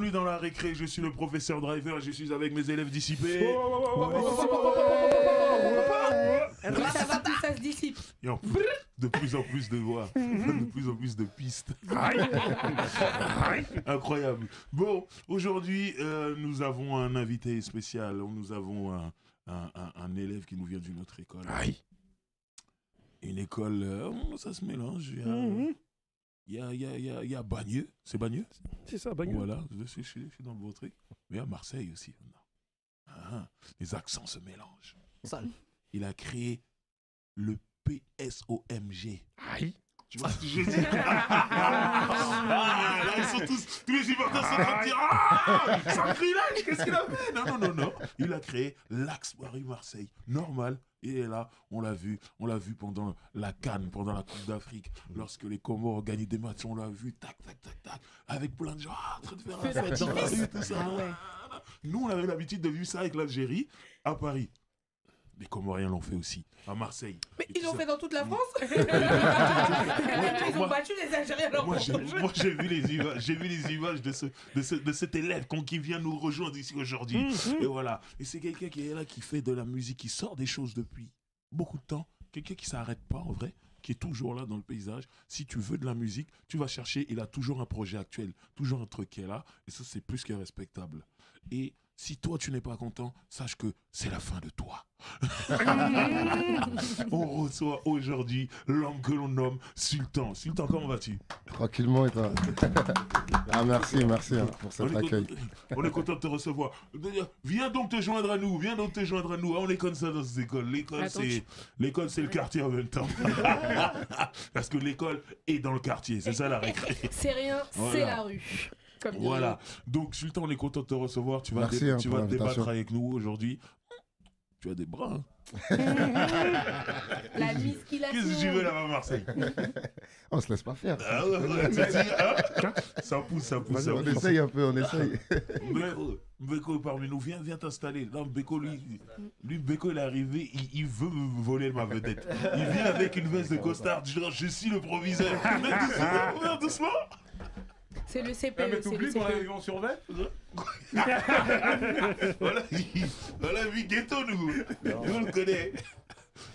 Bienvenue dans la récré, je suis le professeur Driver, je suis avec mes élèves dissipés. Ça va, tout ça se dissipe. Et en plus, de plus en plus de voix, de plus en plus de pistes. Incroyable. Bon, aujourd'hui, nous avons un invité spécial. Nous avons un élève qui nous vient d'une autre école. Une école, ça se mélange. Il y a Bagneux. C'est Bagneux? C'est ça, Bagneux. Voilà, je suis dans le beau truc. Mais il y a Marseille aussi. Les accents se mélangent. Sale. Il a créé le PSOMG. Aïe. Tu vois ce que je dis? Là, ils sont tous les supporters sont en train de dire sacrilège, qu'est-ce qu'il a fait? Non. Il a créé l'Axe Paris-Marseille. Normal. Il est là, on l'a vu pendant la CAN, pendant la Coupe d'Afrique, lorsque les Comores ont gagné des matchs, on l'a vu, tac, avec plein de gens en train de faire la fête dans la rue, tout ça. Ah ouais. Nous, on avait l'habitude de vivre ça avec l'Algérie à Paris. Les Comoriens l'ont fait aussi, à Marseille. Mais ils l'ont fait dans toute la France. Ils ont battu les Algériens. Moi, j'ai vu les images de cet élève qui vient nous rejoindre ici aujourd'hui. Et voilà. Et c'est quelqu'un qui est là, qui fait de la musique, qui sort des choses depuis beaucoup de temps. Quelqu'un qui s'arrête pas, en vrai, qui est toujours là dans le paysage. Si tu veux de la musique, tu vas chercher. Il a toujours un projet actuel, toujours un truc qui est là. Et ça, c'est plus que respectable. Et si toi, tu n'es pas content, sache que c'est la fin de toi. On reçoit aujourd'hui l'homme que l'on nomme Sultan. Sultan, comment vas-tu? Tranquillement et toi? Ah merci pour cet accueil. On est content de te recevoir. Viens donc te joindre à nous, Ah, on est comme ça dans cette école. L'école, c'est le quartier en même temps. Parce que l'école est dans le quartier, c'est ça la récré. C'est rien, Voilà. c'est la rue. Comme Voilà. Donc Sultan, on est content de te recevoir. Tu vas, Merci, tu pour vas l'invitation. débattre avec nous aujourd'hui. Tu as des bras, hein. La musculation. Qu'est-ce que tu veux là-bas à Marseille? On se laisse pas faire. Ah ouais, tu dis, hein? Ça pousse. On essaye un peu, on essaye. Beko parmi nous, viens t'installer. Non, Beko, lui, Beko, il est arrivé, il veut me voler ma vedette. Il vient avec une veste de costard, genre, je suis le proviseur. Mais doucement. C'est le CPE. Mais c'est le t'oublies qu'on CPE. est en survêt? Voilà, lui, ghetto, nous. On le connaît.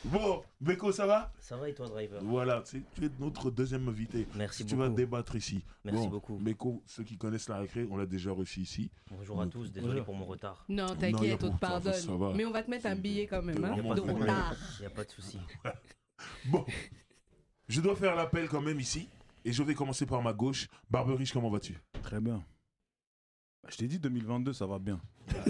Bon, Beko, ça va? Ça va et toi, Driver? Voilà, tu es notre deuxième invité. Merci Tu beaucoup. vas débattre ici. Merci beaucoup. Beko, ceux qui connaissent la récré, on l'a déjà reçu ici. Bonjour à tous, désolé pour mon retard. Non, Non, y a t'inquiète, pas on te de retard, ça va. pardonne. Mais on va te mettre un billet quand même, hein, Vraiment, de vraiment. retard. Il n'y a pas de souci. Bon, je dois faire l'appel quand même ici. Et je vais commencer par ma gauche. Barberiche, comment vas-tu? Très bien. Bah, je t'ai dit 2022, ça va bien.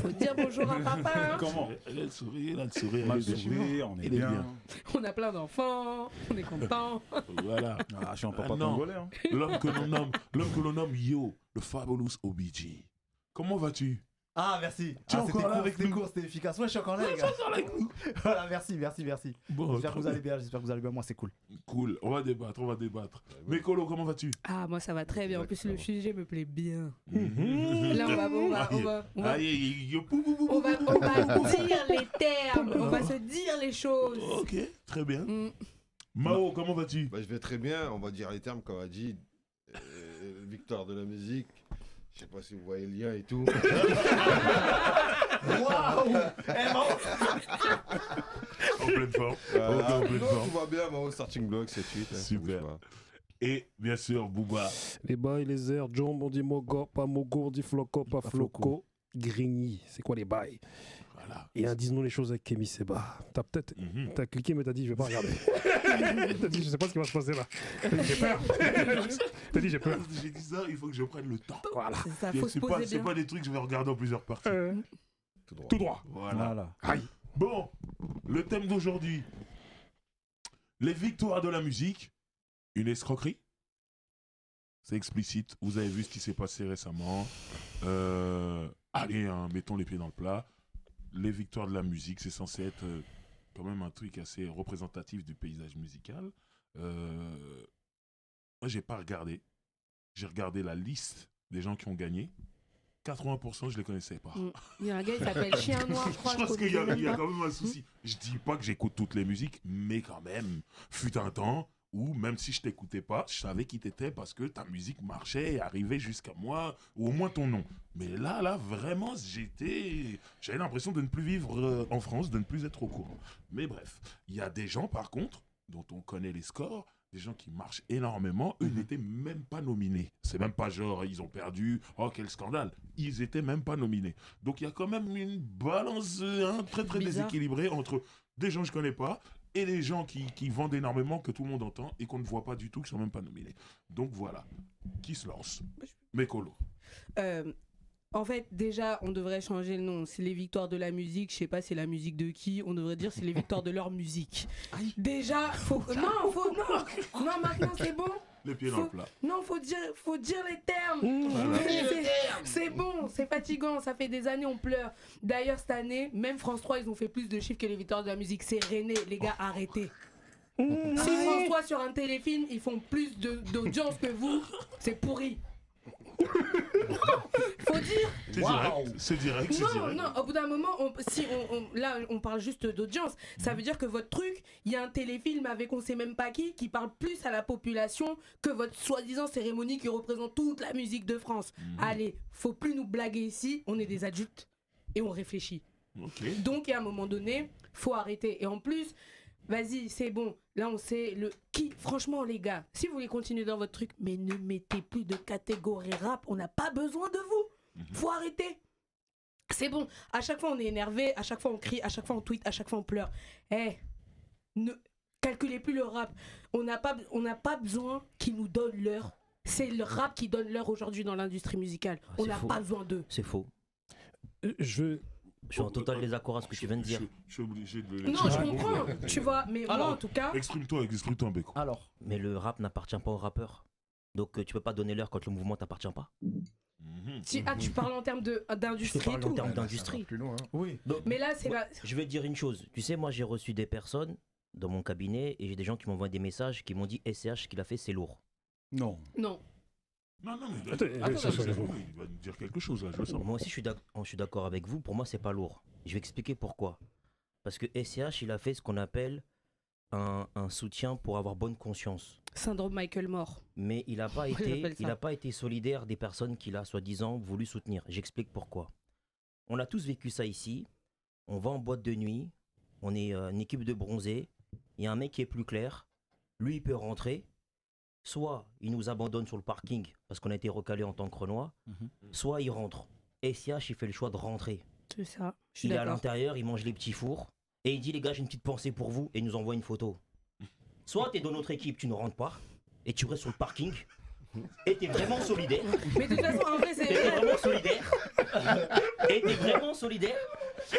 Faut dire bonjour à papa. Comment? Elle a le sourire, elle Mal est bien. sourire, on est Elle est bien. bien. On a plein d'enfants, on est content. Voilà. Ah, je suis un papa non. congolais. Hein. L'homme que l'on nomme Yo, le Fabulous OBG. Comment vas-tu? Ah, merci. Tu es Ah, encore c'était là court, avec c'était nous? court, c'était efficace. Ouais, je suis encore là, les gars. Voilà, merci. Bon, J'espère que vous allez bien, Moi, c'est cool. cool. On va débattre. Mécolo, comment vas-tu? Ah, moi ça va très bien. En plus, le sujet me plaît bien. Là, Là, on va dire les termes. On va se dire les choses. Ok, très bien. Mm. Mao, comment vas-tu? Bah, je vais très bien, on va dire les termes comme a dit Victoire de la musique. Je sais pas si vous voyez le lien et tout. Waouh. En pleine forme. Voilà. En pleine Non, forme. tout va bien, Mao, starting block, c'est suite. Hein, Super. ça bouge pas. Et bien sûr, Booba. Les bails, les airs, John, on dit Mogo, pas Mogo, on dit Floco, pas Floco. Grigny, c'est quoi les bails? Voilà. Et dis-nous les choses avec Kémy Seba. T'as cliqué, mais t'as dit, je vais pas regarder. T'as dit, je sais pas ce qui va se passer là. J'ai peur. T'as dit, j'ai peur. J'ai dit ça, il faut que je prenne le temps. Voilà. C'est ça, faut se poser C'est bien. pas des trucs que je vais regarder en plusieurs parties. Tout droit. Tout droit. Voilà. Aïe. Bon, le thème d'aujourd'hui. Les victoires de la musique. Une escroquerie. C'est explicite. Vous avez vu ce qui s'est passé récemment. Allez, hein, mettons les pieds dans le plat. Les victoires de la musique, c'est censé être quand même un truc assez représentatif du paysage musical. Moi, j'ai pas regardé. J'ai regardé la liste des gens qui ont gagné. 80%, je les connaissais pas. Il y a un gars qui s'appelle Chien Noir, je crois. Je pense connais qu'il y a même pas. quand même un souci. Je dis pas que j'écoute toutes les musiques, mais quand même, fut un temps où même si je t'écoutais pas, je savais qui t'étais parce que ta musique marchait et arrivait jusqu'à moi, ou au moins ton nom. Mais là, vraiment, j'avais l'impression de ne plus vivre en France, de ne plus être au courant. Mais bref, il y a des gens, par contre, dont on connaît les scores, des gens qui marchent énormément, eux n'étaient même pas nominés. C'est même pas genre, ils ont perdu, oh quel scandale. Ils étaient même pas nominés. Donc il y a quand même une balance très très Bizarre. déséquilibrée entre des gens que je connais pas et des gens qui vendent énormément, que tout le monde entend et qu'on ne voit pas du tout, qui sont même pas nominés. Donc voilà, qui se lance? Mekolo. En fait, déjà, on devrait changer le nom. C'est les victoires de la musique. Je sais pas, c'est la musique de qui. On devrait dire c'est les victoires de leur musique. Déjà, non, maintenant c'est bon. Les pieds dans le plat. Non, faut dire les termes. Voilà. C'est bon, c'est fatigant. Ça fait des années, on pleure. D'ailleurs, cette année, même France 3, ils ont fait plus de chiffres que les victoires de la musique. C'est René, les gars, arrêtez. Si France 3 sur un téléfilm, ils font plus d'audience que vous, c'est pourri. Faut dire. C'est direct. Non, au bout d'un moment, là, on parle juste d'audience. Ça veut dire que votre truc, il y a un téléfilm avec on sait même pas qui parle plus à la population que votre soi-disant cérémonie qui représente toute la musique de France. Allez, faut plus nous blaguer ici, on est des adultes et on réfléchit. Ok. Donc, à un moment donné, faut arrêter. Et en plus, vas-y, c'est bon. Là, on sait qui. Franchement, les gars, si vous voulez continuer dans votre truc, mais ne mettez plus de catégorie rap. On n'a pas besoin de vous. Faut arrêter. C'est bon. À chaque fois, on est énervé. À chaque fois, on crie. À chaque fois, on tweet. À chaque fois, on pleure. Ne calculez plus le rap. On n'a pas besoin qu'ils nous donnent l'heure. C'est le rap qui donne l'heure aujourd'hui dans l'industrie musicale. On n'a pas besoin d'eux. C'est faux. Je Je suis en total désaccord avec ce que tu viens de dire. Je suis obligé de le Non, je comprends. Tu vois, mais moi, en tout cas. Exprime-toi, Beko. Alors, Mais le rap n'appartient pas aux rappeurs. Donc tu peux pas donner l'heure quand le mouvement t'appartient pas. Tu parles en termes Je te d'industrie et parle en tout. termes d'industrie. Plus loin. oui. Mais là, c'est la. Je vais te dire une chose. Tu sais, moi j'ai reçu des personnes dans mon cabinet et j'ai des gens qui m'envoient des messages qui m'ont dit SCH, ce qu'il a fait, c'est lourd. Non. Non. Non, mais Attends, il va nous dire quelque chose là, je le sens. Moi aussi, je suis d'accord avec vous. Pour moi, c'est pas lourd. Je vais expliquer pourquoi. Parce que SCH, il a fait ce qu'on appelle un soutien pour avoir bonne conscience. Syndrome Michael Moore. Mais il n'a pas, Ouais, été, j'appelle ça. il a pas été solidaire des personnes qu'il a soi-disant voulu soutenir. J'explique pourquoi. On a tous vécu ça ici. On va en boîte de nuit. On est une équipe de bronzés. Il y a un mec qui est plus clair. Lui, il peut rentrer. Soit il nous abandonne sur le parking parce qu'on a été recalé en tant que Renois. Soit il rentre. SCH, il fait le choix de rentrer. C'est ça. Je suis Il est à d'accord. l'intérieur, il mange les petits fours. Et il dit, les gars, j'ai une petite pensée pour vous. Et il nous envoie une photo. Soit tu es dans notre équipe, tu ne rentres pas. Et tu restes sur le parking. Et tu es vraiment solidaire. Mais de toute façon, en vrai, c'est. T'es vraiment solidaire. Et t'es vraiment solidaire.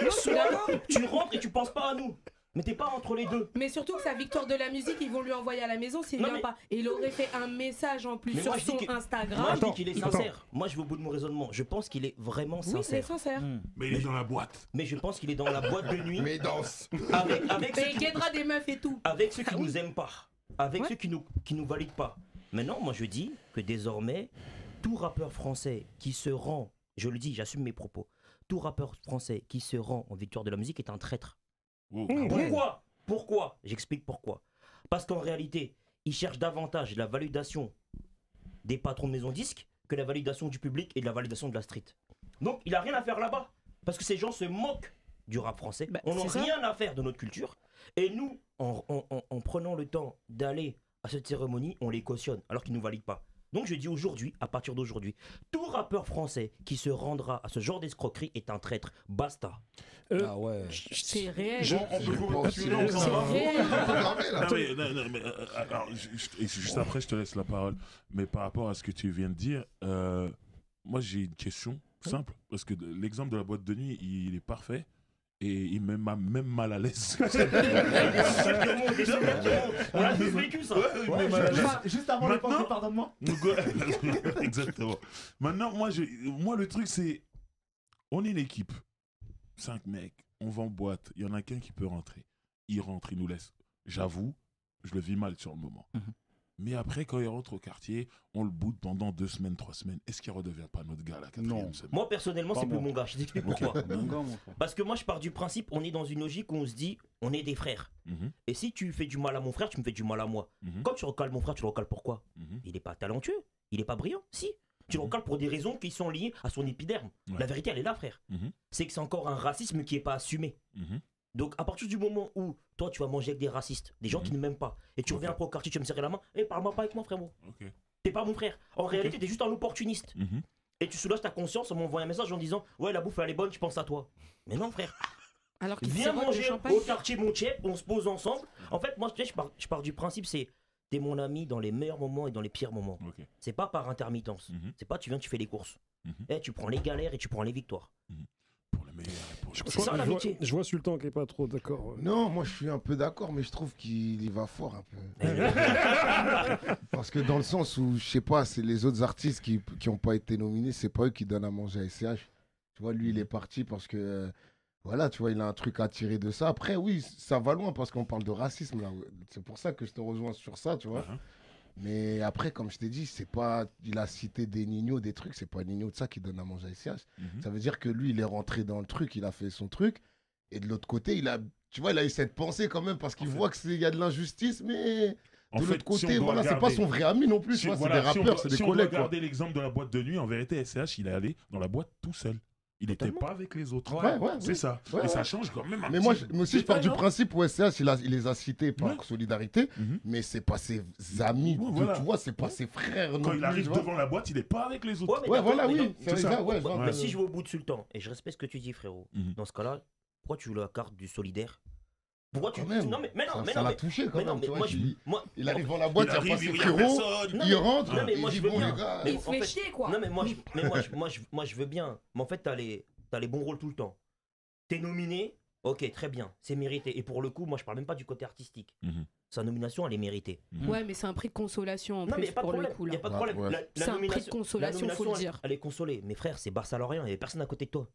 Non, je suis d'accord. Tu rentres et tu penses pas à nous. Mais t'es pas entre les deux. Mais surtout que sa victoire de la musique, ils vont lui envoyer à la maison s'il Non, vient mais- pas. Et il aurait fait un message en plus Mais sur moi, je son dis que- Instagram. Moi, je dis Attends, qu'il est attends. sincère. Moi, je vais au bout de mon raisonnement. Je pense qu'il est vraiment Oui, c'est sincère. sincère. Mais il est dans la boîte. Mais je pense qu'il est dans la boîte de nuit Mais danse. avec Et ceux il qui, guettera des meufs et tout. avec ceux qui nous aiment pas. Avec Ouais. ceux qui nous valident pas. Maintenant, moi, je dis que désormais, tout rappeur français qui se rend, je le dis, j'assume mes propos, tout rappeur français qui se rend en victoire de la musique est un traître. Oh. Pourquoi J'explique pourquoi. Parce qu'en réalité, ils cherchent davantage la validation des patrons de maison disques que la validation du public et de la validation de la street. Donc, il a rien à faire là-bas. Parce que ces gens se moquent du rap français. Bah, On n'a c'est ça. rien à faire de notre culture. Et nous, en prenant le temps d'aller à cette cérémonie, on les cautionne alors qu'ils ne nous valident pas. Donc je dis aujourd'hui, à partir d'aujourd'hui, tout rappeur français qui se rendra à ce genre d'escroquerie est un traître. Basta. Ah ouais. C'est réel. On peut continuer, on C'est s'en va. réel. Non, mais, alors, juste après, je te laisse la parole. Mais par rapport à ce que tu viens de dire, moi j'ai une question simple. Parce que l'exemple de la boîte de nuit, il est parfait. Et il me met même mal à l'aise. On a tous vécu ça. Il me met mal à l'aise. Juste avant les Maintenant- pensées, pardonnement. Exactement. Maintenant, moi, le truc, c'est. On est une équipe. 5 mecs. On va en boîte. Il y en a qu'un qui peut rentrer. Il rentre, il nous laisse. J'avoue, je le vis mal sur le moment. Mais après, quand il rentre au quartier, on le boude pendant 2 semaines, 3 semaines. Est-ce qu'il ne redevient pas notre gars la 4e Non. semaine? Moi, personnellement, Pas c'est plus moi. mon gars. Je t'explique Ok. pourquoi. Mon gars, mon frère. Parce que moi, je pars du principe, on est dans une logique où on se dit, on est des frères. Mhm, Et si tu fais du mal à mon frère, tu me fais du mal à moi. mhm, Quand tu recales mon frère, tu le recales pourquoi? mhm. Il n'est pas talentueux, il n'est pas brillant, si. Tu le Mhm. recales pour des raisons qui sont liées à son épiderme. Ouais. La vérité, elle est là, frère. Mhm, C'est que c'est encore un racisme qui n'est pas assumé. mhm. Donc, à partir du moment où toi, tu vas manger avec des racistes, des gens qui ne m'aiment pas, et tu reviens après au quartier, tu vas me serrer la main, parle-moi pas avec moi, frérot. Ok. T'es pas mon frère. En réalité, t'es juste un opportuniste. Mhm. Et tu soulages ta conscience en m'envoyant un message en disant, ouais, la bouffe, elle est bonne, je pense à toi. Mais non, frère. Alors qu'il Viens sirote le manger champagne. au quartier mon chef, on se pose ensemble. En fait, moi, tu sais, je pars du principe, c'est t'es mon ami dans les meilleurs moments et dans les pires moments. Ok. C'est pas par intermittence. Mhm. C'est pas tu viens, tu fais les courses. Mhm. Tu prends les galères et tu prends les victoires. Pour le meilleur et pour le Je pire. C'est ça, vois- l'amitié. je vois Sultan qui est pas trop d'accord. Non, moi je suis un peu d'accord, mais je trouve qu'il y va fort un peu. Parce que dans le sens où, je sais pas, c'est les autres artistes qui ont pas été nominés, c'est pas eux qui donnent à manger à SCH. Tu vois, lui, il est parti parce que, voilà, tu vois, il a un truc à tirer de ça. Après, oui, ça va loin parce qu'on parle de racisme, là. C'est pour ça que je te rejoins sur ça, tu vois. Mhm. Mais après, comme je t'ai dit, c'est pas, il a cité des Nino, des trucs, c'est pas Nino de ça qui donne à manger à SCH. Mhm. Ça veut dire que lui, il est rentré dans le truc, il a fait son truc. Et de l'autre côté, tu vois, il a eu cette pensée quand même parce qu'il En fait- voit qu'il y a de l'injustice, mais En de fait, l'autre côté, si on doit voilà, c'est pas regarder- son vrai ami non plus, Si, tu vois, voilà, c'est des si on rappeurs, doit- c'est des si on doit collègues. quoi. garder l'exemple de la boîte de nuit, en vérité, SCH, il est allé dans la boîte tout seul. Il n'était Totalement. pas avec les autres. Ouais, C'est oui. ça. Ouais, Et ça ouais. change quand même un Mais petit moi, peu. moi aussi, je pars du Détail, principe où SCH, il les a cités par Ouais. solidarité, Mhm. mais c'est pas ses amis, Ouais, voilà. tu vois, c'est pas ses frères non Quand plus, il arrive tu vois. devant la boîte, il n'est pas avec les autres. Ouais, mais Ouais, d'accord, voilà, mais oui, donc- c'est c'est ça. ça, ouais, je vois. Mais si je vais au bout de Sultan, et je respecte ce que tu dis, frérot, Mhm. dans ce cas-là, pourquoi tu joues la carte du solidaire? Pourquoi tu. Quand même. Non, mais non, mais Ça non, l'a mais. touché quand Mais non, même, mais tu vois, moi, je. Moi, il arrive dans la boîte, il n'y a pas arrive, ses il y a frérots, personne. Non, il rentre, non, mais il moi, dit je veux bon bien. les gars, Mais Il se en fait fait- chier, quoi. Non, mais moi, je veux bien. Mais en fait, t'as les bons rôles tout le temps. T'es nominé, ok, très bien, c'est mérité. Et pour le coup, moi, je parle même pas du côté artistique. Mhm. Sa nomination, elle est méritée. Ouais, mais c'est un prix de consolation en Non, mais plus y a pas de pour le problème. coup. Y Là. a pas de Ouais, problème. ouais. C'est un prix de consolation, faut le dire. Elle est consolée. Mais frère, c'est Barça Lorient, il y avait personne à côté de toi.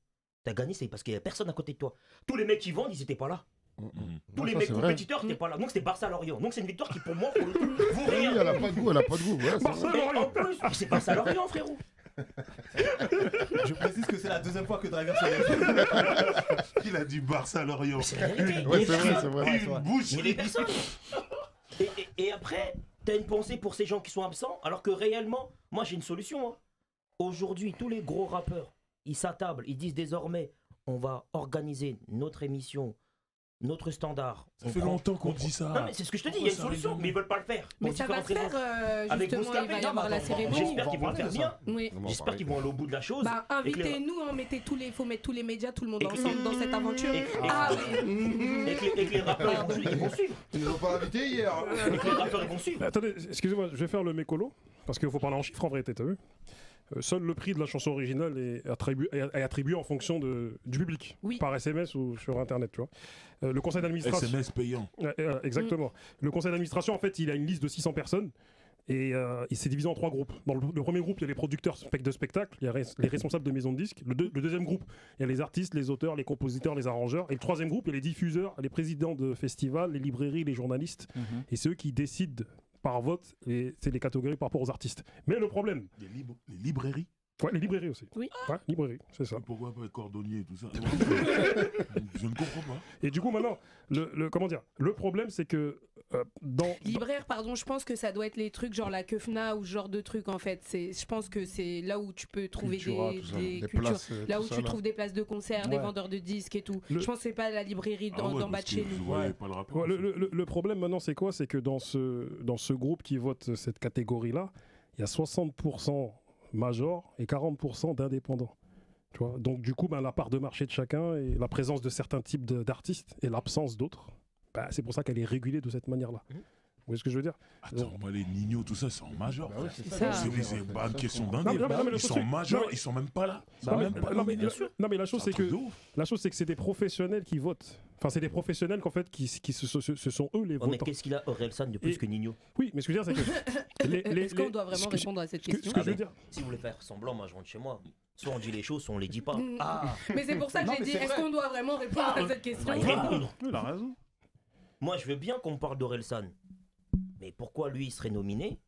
T'as gagné, c'est parce qu'il y avait personne à côté de toi. Tous les mecs qui vendent, ils étaient pas là. Mhm. Tous Ouais, les ça, mecs c'est vrai. compétiteurs, t'étais pas là. Donc c'était Barça Lorient. Donc c'est une victoire qui, pour moi, pour le coup, vaut Oui, rien. elle a pas de goût, elle a pas de goût. Ouais, c'est vrai. Et en plus, c'est Barça Lorient, frérot. Je précise que c'est la deuxième fois que Driver se lève. Il a dit Barça Lorient. C'est la vérité. Ouais, Il c'est est vrai, personne. c'est vrai. Ouais, Une ouais. bouche. Il y avait personne. Et après, t'as une pensée pour ces gens qui sont absents, alors que réellement, moi j'ai une solution. Hein. Aujourd'hui, tous les gros rappeurs, ils s'attablent, ils disent désormais, on va organiser notre émission, notre standard. Ça On fait prend- longtemps qu'on on- dit ça. Non mais c'est ce que je te dis, il y a une Pourquoi ça solution, arrive mais ils veulent pas le faire. Mais Pour ça va se différentes faire, raisons. Avec justement, il va y avoir la cérémonie. J'espère qu'ils vont le on va faire en bien. parler Oui. J'espère qu'ils vont aller au bout de la chose. Bah, Et que les- invitez-nous, hein, faut mettre tous les médias, tout le monde Et que- ensemble dans cette aventure. et- Ah oui. Et que les rappeurs ils vont suivre. Ils ne l'ont pas invité hier. Et que les rappeurs ils vont suivre. Attendez, excusez-moi, je vais faire le mécolo, parce qu'il faut parler en chiffres en vérité, t'as vu. Seul le prix de la chanson originale est attribué en fonction du public, Oui. par SMS ou sur Internet, tu vois. Le conseil d'administration... SMS payant. Exactement. Le conseil d'administration, en fait, il a une liste de 600 personnes. Et il s'est divisé en 3 groupes. Dans le premier groupe, il y a les producteurs de spectacles, il y a les responsables de maisons de disques. Le deuxième groupe, il y a les artistes, les auteurs, les compositeurs, les arrangeurs. Et le troisième groupe, il y a les diffuseurs, les présidents de festivals, les librairies, les journalistes. Et c'est eux qui décident par vote, et c'est les catégories par rapport aux artistes. Mais le problème, Les librairies. ouais, les librairies aussi. Oui. Ouais, librairies, c'est ça. Pourquoi pas cordonnier et tout ça Je ne comprends pas. Et du coup, maintenant, comment dire, le problème, c'est que Libraire, pardon, je pense que ça doit être les trucs genre la Keufna ou ce genre de trucs en fait. Je pense que c'est là où tu peux trouver Cultura, des tout ça, cultures. places, Là tout où ça, tu là. trouves des places de concert, des Ouais. vendeurs de disques et tout. Le- Je pense que c'est pas la librairie Ah ouais, d'en bas parce de chez que nous. vous voyez pas le rapport. ouais, le problème maintenant, c'est quoi? C'est que dans ce groupe qui vote cette catégorie-là, il y a 60% majors et 40% d'indépendants. Tu vois, donc du coup, ben, la part de marché de chacun et la présence de certains types d'artistes et l'absence d'autres, ben, c'est pour ça qu'elle est régulée de cette manière-là. Vous voyez ce que je veux dire? Attends, moi, les Nino, tout ça, c'est en major. Bah oui, frère. c'est ça. C'est pas une question Non, mais- d'indé. non, mais le Ils truc, sont c'est- majors, non, mais- ils sont même pas là. Ils sont Non, même mais- pas là. non, mais la chose, c'est C'est un truc que de ouf. la chose, c'est que c'est des professionnels qui votent. Enfin, c'est des professionnels qu'en fait, ce sont eux les Oh, mais votants. qu'est-ce qu'il a Orelsan de plus Et- que Nino? Oui, mais ce que je veux dire, c'est que Est-ce qu'on doit vraiment répondre à cette ce question que je veux dire, Si vous voulez faire semblant, moi je rentre chez moi. Soit on dit les choses, soit on les dit pas. Mm. Ah, Mais c'est pour ça que Non, j'ai mais dit, c'est est-ce vrai. qu'on doit vraiment répondre à cette question On va y répondre. Il a raison. Moi je veux bien qu'on parle d'Orelsan. Mais Et pourquoi lui il serait nominé?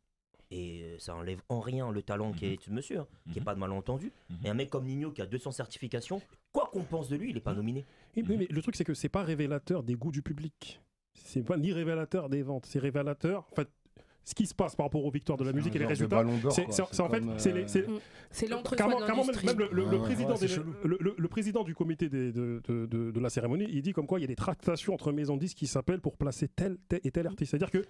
Et ça enlève en rien le talent qui est de ce monsieur, hein, qui n'est pas de malentendu. Et un mec comme Nino qui a 200 certifications, quoi qu'on pense de lui, il n'est pas nominé. Mais le truc, c'est que c'est pas révélateur des goûts du public. C'est pas ni révélateur des ventes. C'est révélateur. En fait, ce qui se passe par rapport aux victoires de la musique et les résultats, c'est l'entre-soi carrément, de carrément l'industrie. même le président du comité de la cérémonie, il dit comme quoi il y a des tractations entre maisons de disques qui s'appellent pour placer tel et tel artiste. C'est-à-dire que,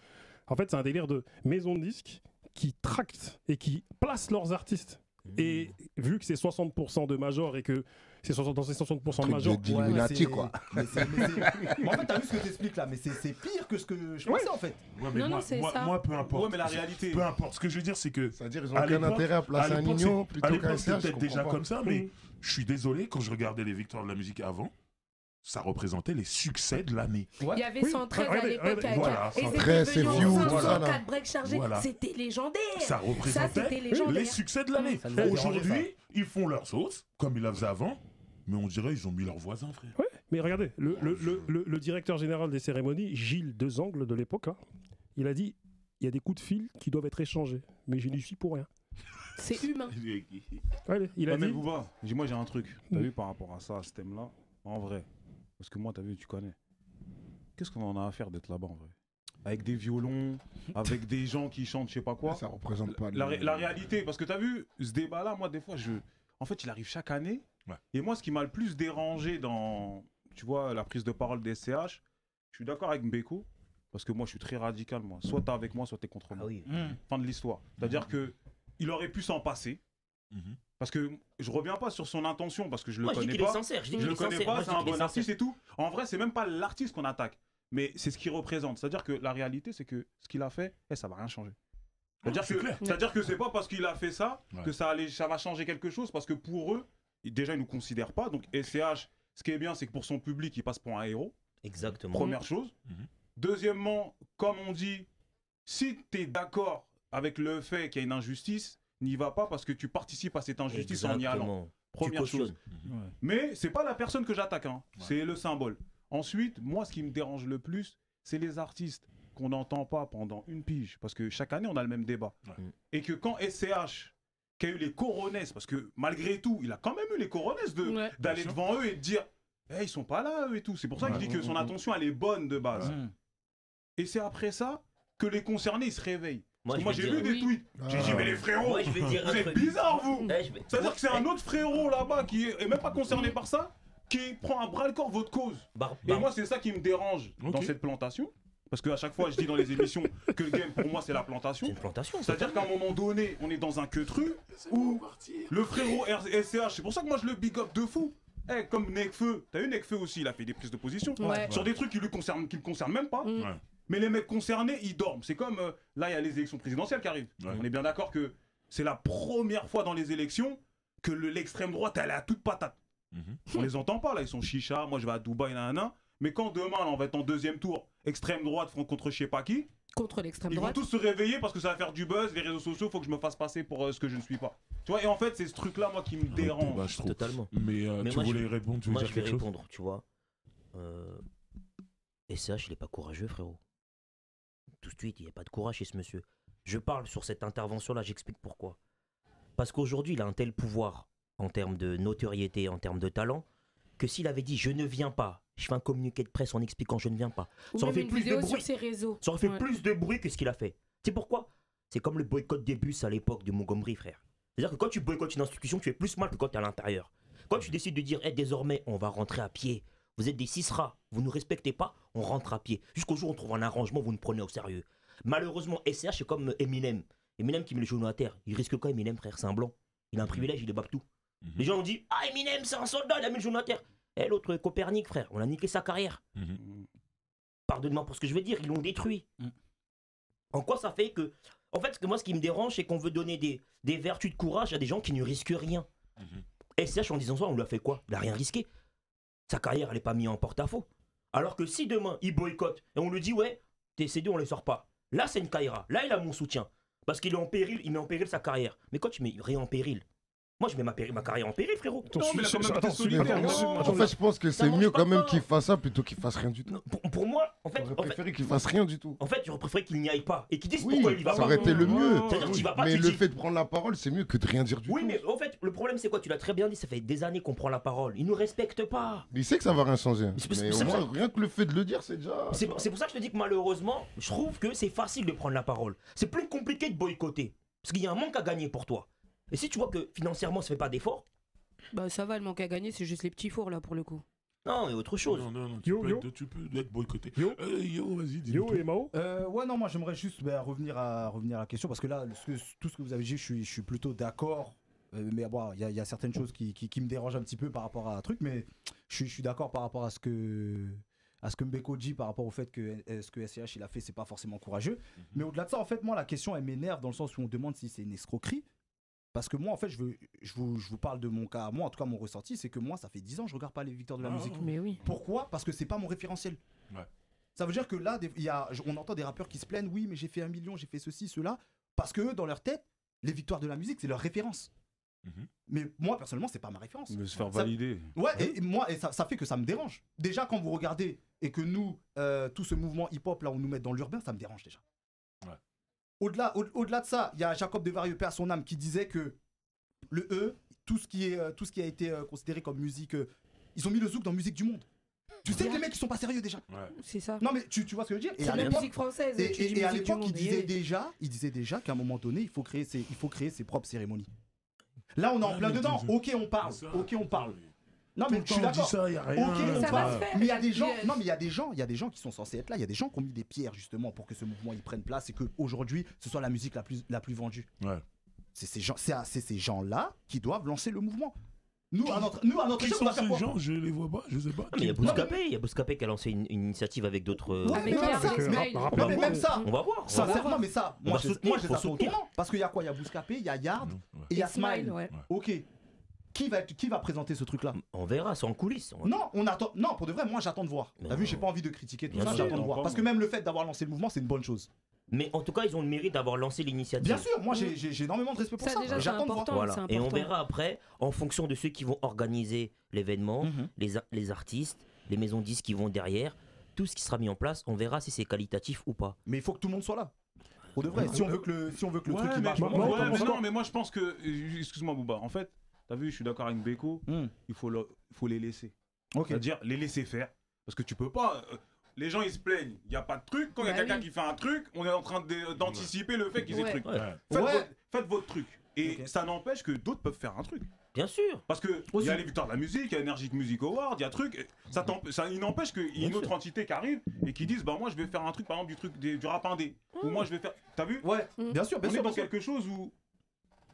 en fait, c'est un délire de maisons de disques qui tractent et qui placent leurs artistes. Et vu que c'est 60% de major et que c'est dans ces 60% de major, d'Illuminati, quoi. Mais en fait, t'as vu ce que t'expliques là, mais c'est pire que ce que je pensais en fait. Ouais, mais moi, peu importe. Ouais, mais la réalité. Peu importe. Ce que je veux dire, c'est que. C'est-à-dire, ils ont aucun intérêt à placer un Nino plutôt qu'un c'était SCH. peut-être déjà comme ça, mais je suis désolé, quand je regardais les victoires de la musique avant, ça représentait les succès de l'année. Il y avait 113 à l'époque. Voilà, Et 113, c'est c'était View, venu tout ça, là. 4 breaks chargés. Voilà. C'était légendaire. Ça représentait c'était légendaire. les succès de l'année. Ça nous a dérangé, Aujourd'hui, ils font leur sauce, comme ils la faisaient avant, mais on dirait qu'ils ont mis leurs voisins, frère. Ouais, mais regardez, le directeur général des cérémonies, Gilles Dezangles de l'époque, hein, il a dit il y a des coups de fil qui doivent être échangés, mais je n'y suis pour rien. C'est humain. Allez, il a Ouais, mais dit. Bouba, moi j'ai un truc. T'as vu par rapport à ça, à ce thème-là, en vrai. Parce que moi, t'as vu, tu connais. Qu'est-ce qu'on en a à faire d'être là-bas en vrai? Avec des violons, avec des gens qui chantent je sais pas quoi. Ça représente pas La réalité, parce que t'as vu, ce débat-là, moi des fois, en fait, il arrive chaque année. Ouais. Et moi, ce qui m'a le plus dérangé dans, tu vois, la prise de parole des SCH, je suis d'accord avec Mbeko, parce que moi, je suis très radical, moi. Soit t'es avec moi, soit t'es contre moi. Ah oui. Fin de l'histoire. C'est-à-dire que il aurait pu s'en passer. Parce que je reviens pas sur son intention, parce que je le Moi, je dis connais qu'il est pas. sincère. Je dis Je qu'il le est connais sincère. pas, Moi, je c'est dis un qu'il est bon artiste sincère. et tout. En vrai, c'est même pas l'artiste qu'on attaque, mais c'est ce qu'il représente. C'est-à-dire que la réalité, c'est que ce qu'il a fait, ça va rien changer. C'est-à-dire que c'est pas parce qu'il a fait ça que ça va changer quelque chose, parce que pour eux, déjà, ils nous considèrent pas. Donc, SCH, ce qui est bien, c'est que pour son public, il passe pour un héros. Exactement. Première chose. Deuxièmement, comme on dit, si tu es d'accord avec le fait qu'il y a une injustice, n'y va pas parce que tu participes à cette injustice en y allant. Première chose. Mais c'est pas la personne que j'attaque, hein. C'est le symbole. Ensuite, moi, ce qui me dérange le plus, c'est les artistes qu'on n'entend pas pendant une pige. Parce que chaque année, on a le même débat. Et que quand SCH, qui a eu les coronesses, parce que malgré tout, il a quand même eu les coronesses d'aller devant eux et de dire hey, ils sont pas là, eux et tout. C'est pour ça que je dis que son intention, elle est bonne de base. Et c'est après ça que les concernés, ils se réveillent. Moi, j'ai vu des tweets. J'ai dit, mais les frérots, vous êtes bizarres, vous. C'est-à-dire que c'est un autre frérot là-bas qui est même pas concerné par ça, qui prend à bras le corps votre cause. Et moi, c'est ça qui me dérange dans cette plantation. Parce qu'à chaque fois, je dis dans les émissions que le game, pour moi, c'est la plantation. C'est une plantation. C'est-à-dire qu'à un moment donné, on est dans un queutru où le frérot SCH, c'est pour ça que moi, je le big up de fou. Hey, comme Nekfeu, t'as vu Nekfeu aussi, il a fait des prises de position sur des trucs qui me concernent même pas. Mais les mecs concernés, ils dorment. C'est comme, là, il y a les élections présidentielles qui arrivent. On est bien d'accord que c'est la première fois dans les élections que l'extrême droite, elle est à toute patate. On les entend pas, là, ils sont chicha, moi je vais à Dubaï, nanana. Mais quand demain, là, on va être en deuxième tour, extrême droite contre je sais pas qui, contre l'extrême ils droite, vont tous se réveiller parce que ça va faire du buzz, les réseaux sociaux, faut que je me fasse passer pour ce que je ne suis pas. Tu vois, et en fait, c'est ce truc-là, moi, qui me dérange. Bah, je trouve. Totalement. Mais tu moi, voulais répondre, tu veux moi, dire je vais quelque chose? répondre, tu vois. SCH, il est pas courageux, frérot. Tout de suite, il n'y a pas de courage chez ce monsieur. Je parle sur cette intervention-là, j'explique pourquoi. Parce qu'aujourd'hui, il a un tel pouvoir en termes de notoriété, en termes de talent, que s'il avait dit je ne viens pas, je fais un communiqué de presse en expliquant je ne viens pas, ou ça aurait même fait une plus de vidéo bruit. sur ses réseaux. Ça aurait fait plus de bruit que ce qu'il a fait. C'est pourquoi? C'est comme le boycott des bus à l'époque de Montgomery, frère. C'est-à-dire que quand tu boycottes une institution, tu fais plus mal que quand tu es à l'intérieur. Quand tu décides de dire hey, désormais, on va rentrer à pied. Vous êtes des cisras, vous ne nous respectez pas, on rentre à pied. Jusqu'au jour où on trouve un arrangement, vous nous prenez au sérieux. Malheureusement, SCH, c'est comme Eminem. Eminem qui met les genoux à terre. Il risque quoi, Eminem, frère? C'est un blanc. Il a un privilège, il est tout. Les gens ont dit ah, Eminem, c'est un soldat, il a mis le genou à terre. Eh, l'autre Copernic, frère, on a niqué sa carrière. Pardonne-moi pour ce que je veux dire, ils l'ont détruit. En quoi ça fait que. En fait, moi, ce qui me dérange, c'est qu'on veut donner des vertus de courage à des gens qui ne risquent rien. SCH, en disant ça, on lui a fait quoi? Il a rien risqué. Sa carrière, elle n'est pas mise en porte-à-faux. Alors que si demain, il boycotte et on lui dit ouais, tes CD, on les sort pas. Là, c'est une Kaira. Là, il a mon soutien. Parce qu'il est en péril, il met en péril sa carrière. Mais quand tu mets rien en péril, Moi, je mets ma carrière en péril, frérot. Non, mais là, quand même, t'es solidaire. En fait, je pense que c'est mieux quand même qu'il fasse ça plutôt qu'il fasse rien du tout. Pour moi, en fait. J'aurais préféré qu'il fasse rien du tout. En fait, j'aurais préféré qu'il n'y aille pas et qu'il dise Oui, pourquoi il y va ça pas. aurait été le mieux. C'est-à-dire qu'il va pas. Mais le fait de prendre la parole, c'est mieux que de rien dire du tout. Oui, mais en fait, le problème, c'est quoi? Tu l'as très bien dit, ça fait des années qu'on prend la parole. Il nous respecte pas. Il sait que ça va rien changer. C'est Mais au moins, rien que le fait de le dire, c'est déjà. C'est pour ça que je te dis que malheureusement, je trouve que c'est facile de prendre la parole. C'est plus compliqué de boycotter. Parce qu'il y a un manque à gagner pour toi. Et si tu vois que financièrement, ça fait pas d'effort. Bah ça va, le manque à gagner, c'est juste les petits fours là pour le coup. Non, mais autre chose. Non, Yo. tu peux être boycotté. Yo, vas-y, dis-nous Yo tout. et Mao. Ouais, non, moi j'aimerais juste revenir à la question parce que là, tout ce que vous avez dit, je suis plutôt d'accord. Mais bon, il y a certaines choses qui me dérangent un petit peu par rapport à un truc, mais je suis d'accord par rapport à ce que Mbeko dit par rapport au fait que ce que SCH il a fait, c'est pas forcément courageux. Mais au-delà de ça, en fait, moi, la question, elle m'énerve dans le sens où on demande si c'est une escroquerie. Parce que moi, en fait, je vous parle de mon cas. Moi, en tout cas, mon ressenti, c'est que moi, ça fait 10 ans que je regarde pas les victoires de la musique. Mais oui. Pourquoi? Parce que c'est pas mon référentiel. Ouais. Ça veut dire que là, on entend des rappeurs qui se plaignent, oui, mais j'ai fait 1 million, j'ai fait ceci, cela. Parce que eux, dans leur tête, les victoires de la musique, c'est leur référence. Mais moi, personnellement, c'est pas ma référence. Mais se faire valider. Ouais, et moi, ça fait que ça me dérange. Déjà, quand vous regardez et que nous, tout ce mouvement hip-hop, là, on nous met dans l'urbain, ça me dérange déjà. Ouais. Au-delà de ça, il y a Jacob de Varieux, paix à son âme, qui disait que le E, tout ce qui a été considéré comme musique, ils ont mis le zouk dans musique du monde. Tu sais que les mecs, ils sont pas sérieux déjà. Ouais. C'est ça. Non, mais tu vois ce que je veux dire? C'est la musique française. Et à l'époque, il disait déjà qu'à un moment donné, il faut créer ses propres cérémonies. Là, on est en plein dedans. Ok, on parle. Non, mais je suis d'accord. Ok, on parle. Mais il y a des gens. Non, mais il y a des gens qui sont censés être là. Il y a des gens qui ont mis des pierres justement pour que ce mouvement il prenne place et que aujourd'hui, ce soit la musique la plus vendue. Ouais. C'est ces gens-là qui doivent lancer le mouvement. Nous, à notre Qui échelle, on sont va faire ces quoi? gens? Je les vois pas, je sais pas. Non, mais il y a Bouscapé qui a lancé une initiative avec d'autres. Ouais, mais même ça, mais même ça. On va voir. Sincèrement, mais ça, moi, je les faut attends au tournant. Parce qu'il y a quoi? Il y a Bouscapé, il y a Yard et il y a Smile. Ouais. Ok. Qui va présenter ce truc-là? On verra, c'est en coulisses. Non, on attend. Non, pour de vrai, moi j'attends de voir. T'as vu, j'ai pas envie de critiquer tout Bien ça, sûr. j'attends de voir. Parce que même le fait d'avoir lancé le mouvement, c'est une bonne chose. Mais en tout cas, ils ont le mérite d'avoir lancé l'initiative. Bien sûr, moi j'ai énormément de respect pour Ça, ça. déjà, c'est J'attends de voir. important. Voilà. C'est Et on important. verra après, en fonction de ceux qui vont organiser l'événement, les artistes, les maisons de disques qui vont derrière, tout ce qui sera mis en place, on verra si c'est qualitatif ou pas. Mais il faut que tout le monde soit là. Pour de vrai, si on veut que le truc il marche. Mais moi je pense que. Excuse-moi, Bouba. En fait, t'as vu, je suis d'accord avec Beko. Il faut les laisser. C'est-à-dire les laisser faire. Parce que tu peux pas. Les gens ils se plaignent, il n'y a pas de truc. Quand il y a quelqu'un qui fait un truc, on est en train d'anticiper le fait qu'ils aient truc. Faites votre truc. Et ça n'empêche que d'autres peuvent faire un truc. Bien sûr. Parce que il y a les victoires de la musique, il y a Energy Music Award, il y a truc. Il n'empêche qu'il y ait une autre entité qui arrive et qui dise bah moi je vais faire un truc par exemple du rap indé. Ou moi je vais faire. T'as vu? Ouais, bien sûr, bien On sûr. est dans quelque chose où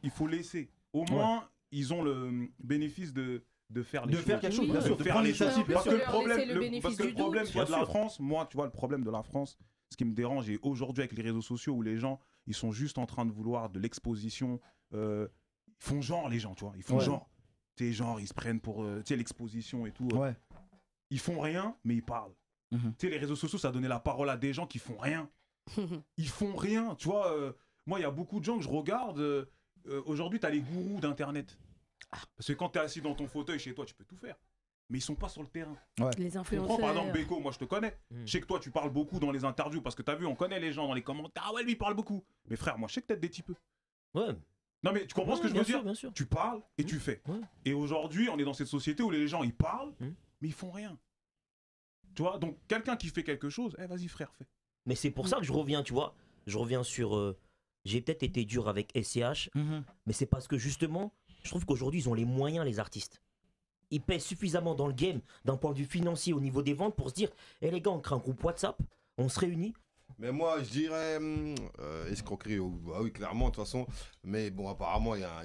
il faut laisser. Au moins ils ont le bénéfice de faire les choses. De faire quelque chose, bien sûr, de de faire prendre les choses. l'initiative. Parce que le problème, laisser le bénéfice du problème doute. qu'il y a de la France, moi, tu vois, le problème de la France, ce qui me dérange, et aujourd'hui avec les réseaux sociaux où les gens, ils sont juste en train de vouloir de l'exposition, ils font genre les gens, tu vois, ils font genre, tu sais, genre, ils se prennent pour, tu sais, l'exposition et tout. Ouais. Ils font rien, mais ils parlent. Tu sais, les réseaux sociaux, ça a donné la parole à des gens qui font rien. Ils font rien, tu vois. Moi, il y a beaucoup de gens que je regarde. Aujourd'hui, tu as les gourous d'Internet. Parce que quand tu es assis dans ton fauteuil chez toi, tu peux tout faire. Mais ils sont pas sur le terrain. Les Tu influenceurs. comprends, par exemple, Beko, moi je te connais. Je sais que toi, tu parles beaucoup dans les interviews parce que tu as vu, on connaît les gens dans les commentaires. Ah ouais, lui, il parle beaucoup. Mais frère, moi, je sais que t'aides des types. Ouais. Non, mais tu comprends ce que je veux dire? Bien sûr. Tu parles et tu fais. Ouais. Et aujourd'hui, on est dans cette société où les gens, ils parlent, mais ils font rien. Tu vois? Donc, quelqu'un qui fait quelque chose, vas-y, frère, fais. Mais c'est pour ça que je reviens, tu vois. Je reviens sur. J'ai peut-être été dur avec SCH, mais c'est parce que justement, je trouve qu'aujourd'hui, ils ont les moyens, les artistes. Ils pèsent suffisamment dans le game, d'un point de vue financier, au niveau des ventes, pour se dire les gars, on crée un groupe WhatsApp, on se réunit. Mais moi, je dirais escroquerie, bah oui, clairement, de toute façon. Mais bon, apparemment, il y a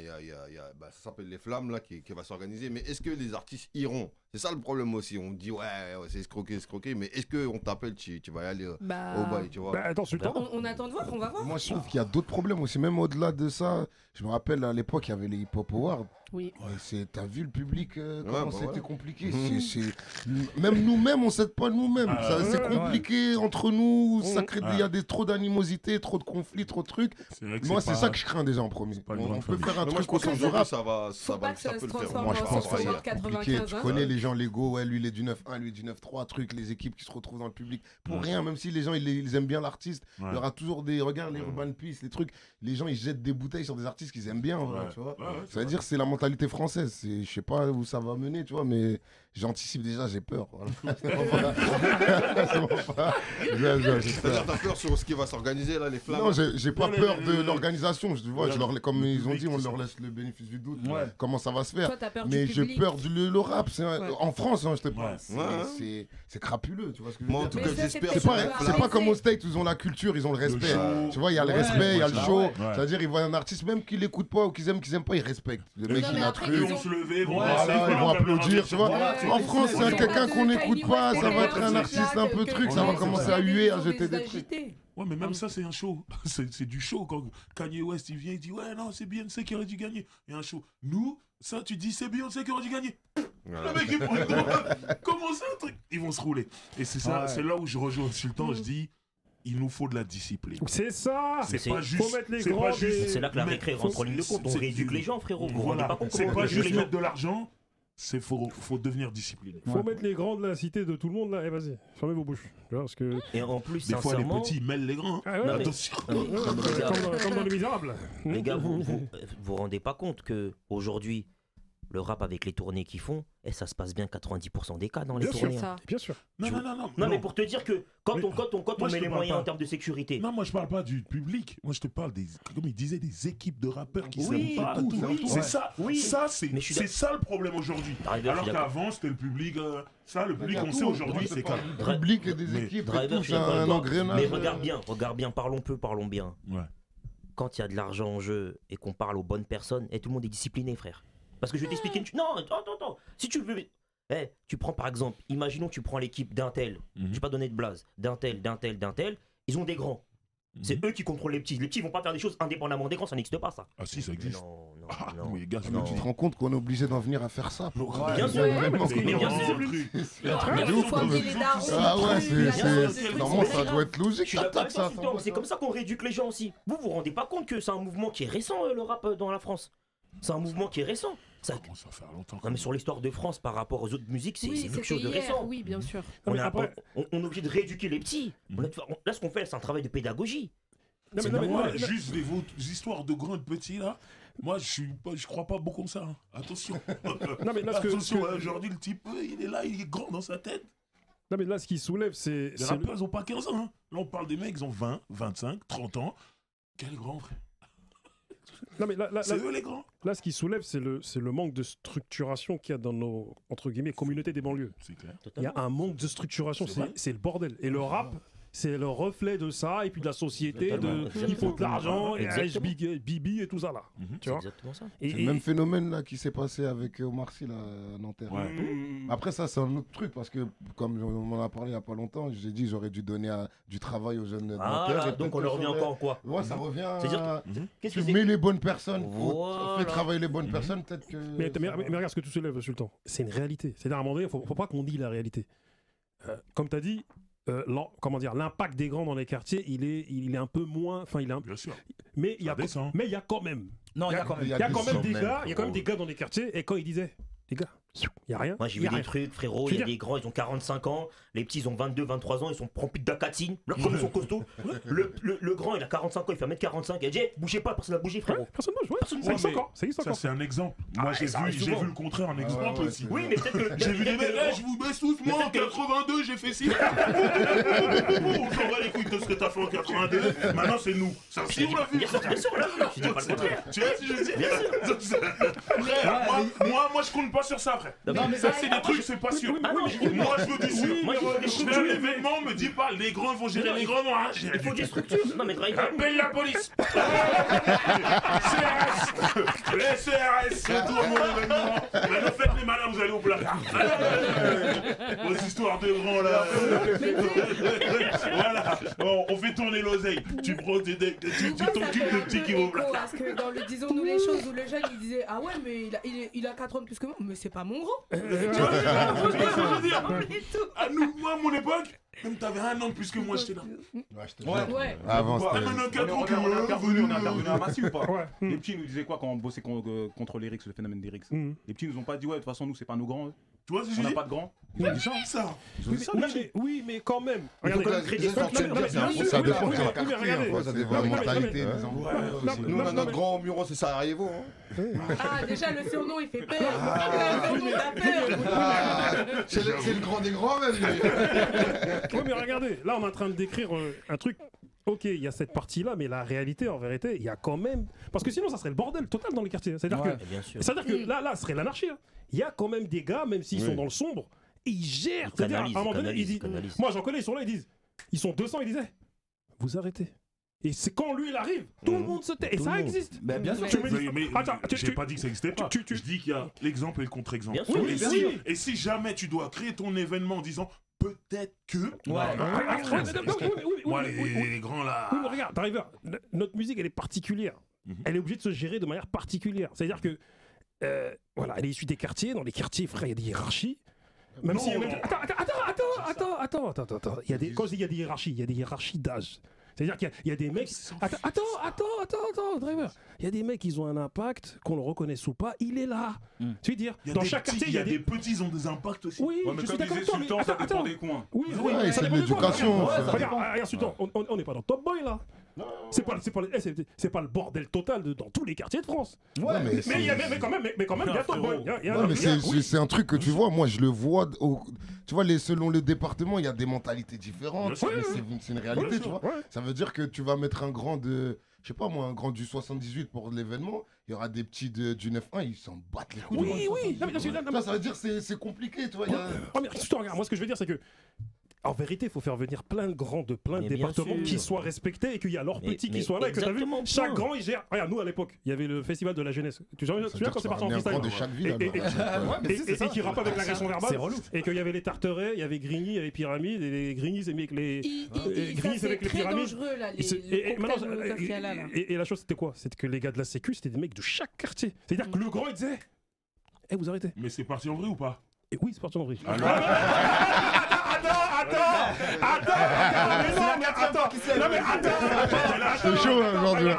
ça s'appelle Les Flammes, là, qui va s'organiser. Mais est-ce que les artistes iront? C'est ça le problème aussi. On dit, ouais, c'est escroquer. Mais est-ce qu'on t'appelle, tu vas y aller au bail, tu vois. Attends, on attend de voir, on va voir. Moi, je trouve qu'il y a d'autres problèmes aussi. Même au-delà de ça, je me rappelle à l'époque, il y avait les hip-hop awards. Oui. T'as vu le public, comment c'était compliqué. Même nous-mêmes, on s'aide pas nous-mêmes. C'est compliqué entre nous. Il y a trop d'animosité, trop de conflits, trop de trucs. Moi, c'est ça que je crains déjà en premier. On peut faire un truc autour du rap. Ça va le faire. Moi, je pense que c'est compliqué. Tu connais les gens légaux, ouais, lui il est du 9-1, lui du 9-3, trucs, les équipes qui se retrouvent dans le public. Pour rien, même si les gens ils aiment bien l'artiste, il y aura toujours des. Regarde les Urban Peace, les trucs. Les gens ils jettent des bouteilles sur des artistes qu'ils aiment bien. Tu vois. Ça veut dire que c'est la mentalité française. Je sais pas où ça va mener, tu vois, mais j'anticipe déjà, j'ai peur. T'as peur sur ce qui va s'organiser là, les flammes? Non, j'ai pas peur de l'organisation. Tu vois, comme ils ont dit, on leur laisse le bénéfice du doute. Comment ça va se faire? Mais j'ai peur le rap. En France, je te parle. C'est crapuleux, tu vois ce que je veux dire. Moi, en tout cas, j'espère. C'est pas comme aux States où ils ont la culture, ils ont le respect. Tu vois, il y a le respect, il y a le show. C'est-à-dire, ils voient un artiste, même qu'ils l'écoutent pas ou qu'ils aiment pas, ils respectent. Le mec, il a truc. Ils vont se lever, ils vont applaudir, tu vois. En France, c'est quelqu'un qu'on n'écoute pas, ça va être un artiste un peu truc, ça va commencer à huer, à jeter des trucs. Ouais, mais même ça, c'est un show. C'est du show. Quand Kanye West, il vient, il dit, ouais, non, c'est Beyoncé qui aurait dû gagner. Il y a un show. Nous, ça, tu dis, c'est Beyoncé qui aurait dû gagner. Le mec, il prend comment ça, un truc? Ils vont se rouler. Et c'est ça, c'est là où je rejoins Sultan, je dis, il nous faut de la discipline. C'est ça. C'est pas juste. Faut mettre les grands. C'est là que la récré rentre en ligne de compte. On rééduque les gens, frérot. Vous vous rendez pas compte? C'est pas juste mettre de l'argent. Faut devenir discipliné. Faut mettre les grands de la cité de tout le monde là. Et vas-y, fermez vos bouches. Parce que... Et en plus, des fois, les sincèrement... petits mêlent les grands. Ah ouais, attention. Comme dans Les Misérables. Les gars, vous rendez pas compte que aujourd'hui, le rap avec les tournées qu'ils font, et ça se passe bien 90% des cas dans les tournées. Bien sûr. Non, mais pour te dire que quand on met les moyens en termes de sécurité. Non, moi je parle pas du public. Moi je te parle des, comme il disait, des équipes de rappeurs qui s'aiment pas. C'est ça. C'est ça le problème aujourd'hui. Alors qu'avant c'était le public. Ça, le public, on sait aujourd'hui, c'est quand le public et des équipes. C'est un engrenage. Mais regarde bien, parlons peu, parlons bien. Quand il y a de l'argent en jeu et qu'on parle aux bonnes personnes, et tout le monde est discipliné, frère. Parce que je vais t'expliquer une... Non, attends. Si tu veux... tu prends par exemple, imaginons que tu prends l'équipe d'un tel, je vais pas donner de blase, d'un tel, ils ont des grands. C'est eux qui contrôlent les petits. Les petits vont pas faire des choses indépendamment des grands, ça n'existe pas ça. Ah si, ça existe. Non. Mais gars, tu te rends compte qu'on est obligé d'en venir à faire ça. Bien sûr. Mais bien sûr. Ah ouais, c'est... Normalement, ça doit être logique. C'est comme ça qu'on rééduque les gens aussi. Vous vous rendez pas compte que c'est un mouvement qui est récent, le rap dans la France? C'est un mouvement qui est récent. Ça commence à faire longtemps. Non, mais sur l'histoire de France par rapport aux autres musiques, c'est quelque chose de récent. Oui, bien sûr. On est obligé de rééduquer les petits. Là, ce qu'on fait, c'est un travail de pédagogie. Juste des histoires de grands et de petits, là. Moi, je crois pas beaucoup en ça. Hein. Attention. Attention, aujourd'hui, le type, il est là, il est grand dans sa tête. Non, mais là, ce qui soulève, c'est... Les rappeurs, ils ont pas 15 ans. Hein. Là, on parle des mecs, ils ont 20, 25, 30 ans. Quel grand, frère. Non, mais c'est eux les grands. Là, ce qui soulève, c'est le manque de structuration qu'il y a dans nos, entre guillemets, communautés des banlieues. C'est clair. Il y a un manque de structuration, c'est le bordel. Et le rap, c'est le reflet de ça, et puis de la société, il faut de l'argent, et Bibi et tout ça là. Tu vois, exactement ça. C'est le même phénomène là qui s'est passé avec Omar Sy là, à Nanterre. Après ça, c'est un autre truc, parce que comme on en a parlé il n'y a pas longtemps, j'ai dit j'aurais dû donner du travail aux jeunes de Nanterre. Donc on en revient encore quoi? Ouais, ça revient. Tu mets les bonnes personnes, fais travailler les bonnes personnes, peut-être que... Mais regarde ce que tu soulèves, Sultan. C'est une réalité. C'est-à-dire à un moment donné, il ne faut pas qu'on dise la réalité. Comme tu as dit, l'impact des grands dans les quartiers, il est un peu moins. Bien sûr. Mais il y a quand même. Non, il y a quand même des gars dans les quartiers. Et quand ils disaient, les gars, il n'y a rien. Moi j'ai vu des trucs, frérot. Il y a des grands, ils ont 45 ans. Les petits, ils ont 22, 23 ans. Ils sont remplis de dacatine. Là, comme ils sont costauds. Le grand, il a 45 ans. Il fait 1m45. Il dit, bougez pas, personne n'a bougé, frérot. Personne ne bouge. Personne ne bouge. Ça, c'est un exemple. Moi, j'ai vu le contraire, un exemple aussi. Oui, mais peut-être que. J'ai vu des mecs, je vous baisse tous. Moi, en 82, j'ai fait 6. On s'en va les couilles. fruit de ce que t'as fait en 82. Maintenant, c'est nous. Ça aussi, on l'a vu. Bien sûr, on l'a vu. Je dis pas le contraire. Tu vois ce que je veux dire? Bien sûr. Moi, je compte pas sur ça, frère. Ça, c'est des trucs, c'est pas sûr. Moi, je veux du sûr. Moi, Je fais un événement, me dis pas, les grands vont gérer les grands, moi. Il faut des structures. Non, mais Driver. Appelle la police. CRS. Les CRS. Retour mon événement. Maintenant, faites les malins, vous allez au placard. Vos histoires de grands, là. Voilà. Bon, on fait tourner l'oseille. Tu prends tu t'occupes de petits qui vont au placard. Parce que dans le disons-nous les choses où le jeune il disait ah ouais mais il a 4 ans de plus que moi, mais c'est pas mon grand. Tu vois ce que je veux dire? À nous, moi, à mon époque, même t'avais 1 an de plus que moi, j'étais là. Ouais. Avant, Ouais, c'était. Maintenant, 4 ans que on est intervenu à Massy ou pas? Ouais. Les petits nous disaient quoi quand on bossait contre les RIX, le phénomène des RIX? Les petits nous ont pas dit, ouais, de toute façon, nous, c'est pas nos grands. Tu vois ce que On je n'a dis? pas de grands. Ils ont dit ça. Oui, mais quand même. Il faut Regardez, que les structures, Ça dépend de mais la quartier, regardez. ça dépend de la mentalité. des enfants. Nous, on a notre grand mur, c'est Sarajevo. Ah déjà le surnom il fait peur. Le surnom il a peur. C'est le grand des grands, même. Oui, mais regardez, là, on est en train de décrire un truc. Ok, il y a cette partie-là, mais la réalité, en vérité, il y a quand même. Parce que sinon, ça serait le bordel total dans les quartiers. C'est-à-dire Bien sûr. que là, ça serait l'anarchie. Hein. Il y a quand même des gars, même s'ils sont dans le sombre, ils gèrent. C'est-à-dire, à un moment donné, ils disent. Moi, j'en connais, ils sont là, ils disent. Ils sont 200, ils disaient. Vous arrêtez. Et c'est quand lui, il arrive, tout le monde se tait. Et ça existe. Mais bien sûr. Tu me dis- Mais Attends, j'ai pas dit que ça existait pas. tu- Je dis qu'il y a l'exemple et le contre-exemple. Bien sûr, Et bien si- sûr. Et si jamais tu dois créer ton événement en disant peut-être que. Moi, les grands là. Oui, mais regarde, Driver, notre musique, elle est particulière. Elle est obligée de se gérer de manière particulière. C'est-à-dire que, voilà, elle est issue des quartiers. Dans les quartiers, frère, il y a des hiérarchies. Même Non, si. non. Attends. Il y a des, quand je dis il y a des hiérarchies, il y a des hiérarchies d'âge. C'est-à-dire qu'il y a des mecs. Attends, Driver. Il y a des mecs, ils ont un impact, qu'on le reconnaisse ou pas, il est là. Tu veux dire, dans chaque quartier, il y a des petits, ils ont des impacts aussi. Oui, Ouais, mais je suis comme d'accord disait avec toi. Sultan, ça dépend Attends. des coins. Oui, Ouais, ça c'est dépend de des coins. l'éducation, Regarde, ça. regarde, Sultan, on n'est pas dans Top Boy là. C'est pas le bordel total dans tous les quartiers de France. Ouais, mais Mais quand même, il y a Top Boy. Il y a Ouais, un- mais il y a- oui. c'est un truc que tu vois, moi je le vois, tu vois, selon les départements, il y a des mentalités différentes, Bien sûr, mais ouais. c'est une réalité, Bien tu sûr, vois. ouais. Ça veut dire que tu vas mettre un grand de, je sais pas moi, un grand du 78 pour l'événement, il y aura des petits du 9-1, ils s'en battent les couilles. Oui. Non, mais Ça veut dire que c'est compliqué, tu vois. Oh, mais Sultan, regarde, moi ce que je veux dire, c'est que. En vérité, il faut faire venir plein de grands de plein de Mais bien départements sûr. qui soient respectés et qu'il y a leurs Mais- petits qui mais soient là et que t'as vu, exactement, chaque point. grand il gère. Regarde, nous à l'époque, il y avait le festival de la jeunesse. Tu te souviens quand c'est parti en un grand freestyle de chaque ville, Et- alors. et qui rappe avec l'agression verbale. C'est relou. Et qu'il y avait les Tarterets, il y avait Grigny, il y avait Pyramide, et les Grigny c'est avec les. Grigny c'est avec les très pyramides. dangereux là, Et c'est- le maintenant, cocktail Molotov qu'il y a là. et la chose c'était quoi? C'était que les gars de la Sécu c'était des mecs de chaque quartier. C'est-à-dire que le grand il disait Eh, vous arrêtez. Mais c'est parti en vrai ou pas? Et oui, c'est parti en vrille. C'est chaud, hein, aujourd'hui.